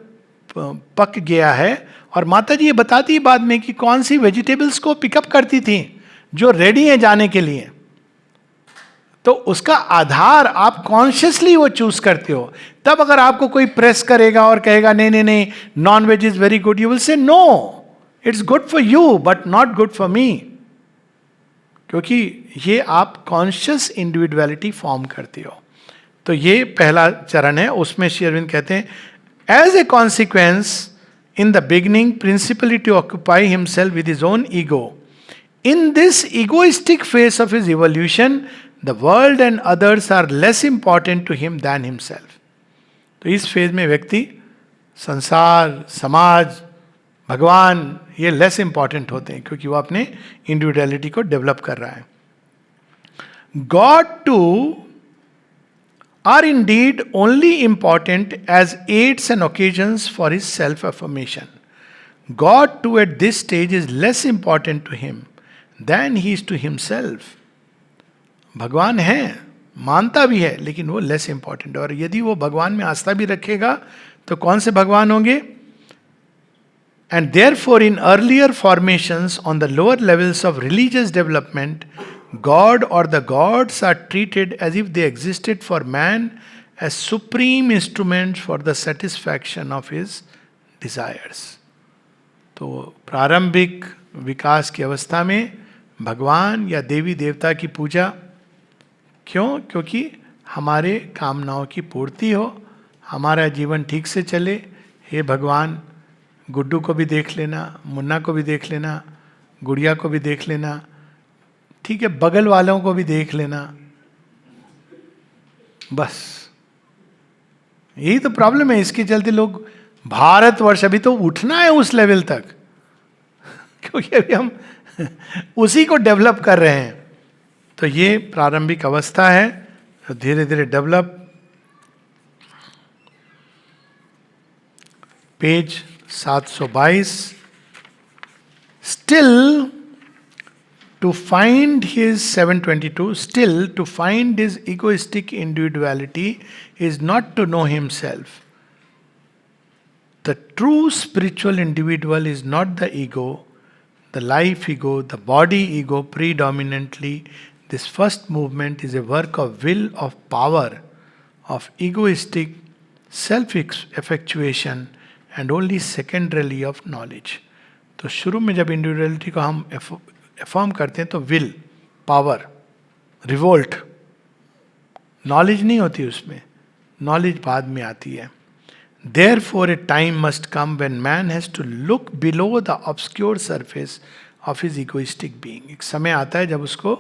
पक गया है. और माता जी ये बताती है बाद में कि कौन सी वेजिटेबल्स को पिकअप करती थी जो रेडी हैं जाने के लिए. तो उसका आधार आप कॉन्शियसली वो चूज करते हो. तब अगर आपको कोई प्रेस करेगा और कहेगा नहीं नहीं नहीं non veg is very good, you will say no, it's good for you but not good for me. क्योंकि ये आप कॉन्शियस इंडिविजुअलिटी फॉर्म करते हो. तो ये पहला चरण है. उसमें श्री अरविंद कहते हैं as a consequence in the beginning principally to occupy himself with his own ego. In this egoistic phase of his evolution the world and others are less important to him than himself. तो इस phase में व्यक्ति, संसार, समाज, भगवान ये less important होते हैं, क्योंकि वो अपने इंडिविजुअलिटी को डेवलप कर रहा है. God too are indeed only important as aids and occasions for his self-affirmation. God too at this stage is less important to him than he is to himself. भगवान है, मानता भी है, लेकिन वो लेस इंपॉर्टेंट. और यदि वो भगवान में आस्था भी रखेगा तो कौन से भगवान होंगे? And therefore in earlier formations on the lower levels of religious development, God or the gods are treated as if they existed for man as supreme instruments for the satisfaction of his desires. तो प्रारंभिक विकास की अवस्था में भगवान या देवी देवता की पूजा क्यों? क्योंकि हमारे कामनाओं की पूर्ति हो, हमारा जीवन ठीक से चले. हे भगवान, गुड्डू को भी देख लेना, मुन्ना को भी देख लेना, गुड़िया को भी देख लेना, ठीक है, बगल वालों को भी देख लेना. बस यही तो प्रॉब्लम है. इसके चलते लोग, भारतवर्ष अभी तो उठना है उस लेवल तक, क्योंकि अभी हम उसी को डेवलप कर रहे हैं. तो ये प्रारंभिक अवस्था है, तो धीरे धीरे develop. Page 722. Still to find his 722, still to find his egoistic individuality is not to know himself. The true spiritual individual is not the ego, the life ego, the body ego predominantly. This first movement is a work of will, of power, of egoistic self-effectuation and only secondarily of knowledge. तो शुरू में जब individuality को हम affirm करते हैं तो will, power, revolt, knowledge नहीं होती उसमें, नॉलेज बाद में आती है. Therefore, a time must come when man has to look below the obscure surface of his egoistic being. एक समय आता है जब उसको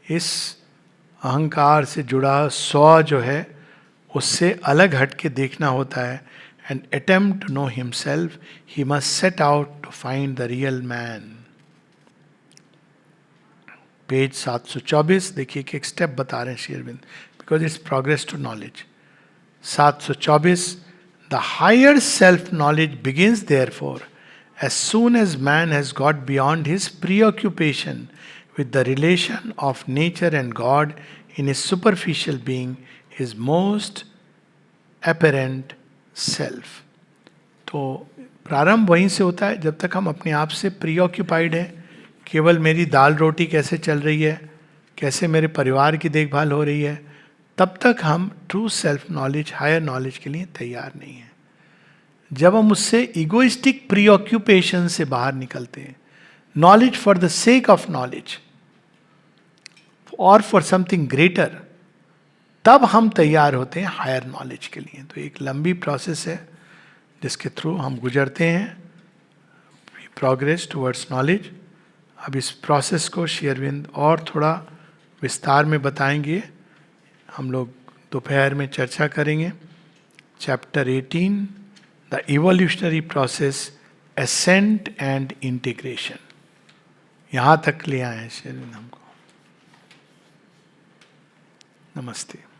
इस अहंकार से जुड़ा स्व जो है उससे अलग हट के देखना होता है. And attempt to know himself, he must set out to find the real man. Page 724. देखिए कि एक स्टेप बता रहे हैं Sri Aurobindo, because it's progress to knowledge. 724. The higher self knowledge begins therefore as soon as man has got beyond his preoccupation with the relation of nature and God in his superficial being, his most apparent self. तो प्रारंभ वहीं से होता है जब तक हम अपने आप से प्रीऑक्यूपाइड हैं, केवल मेरी दाल रोटी कैसे चल रही है, कैसे मेरे परिवार की देखभाल हो रही है, तब तक हम true self knowledge, higher knowledge के लिए तैयार नहीं हैं. जब हम उससे इगोइस्टिक प्रीऑक्यूपेशन से बाहर निकलते हैं, knowledge for the sake of knowledge और फॉर समथिंग ग्रेटर, तब हम तैयार होते हैं हायर नॉलेज के लिए. तो एक लंबी प्रोसेस है जिसके थ्रू हम गुजरते हैं, प्रोग्रेस टुवर्ड्स नॉलेज. अब इस प्रोसेस को श्री अरविंद और थोड़ा विस्तार में बताएंगे. हम लोग दोपहर में चर्चा करेंगे. Chapter 18, the evolutionary process, ascent and integration. यहाँ तक ले आए हैं श्री अरविंद हमको. नमस्ते.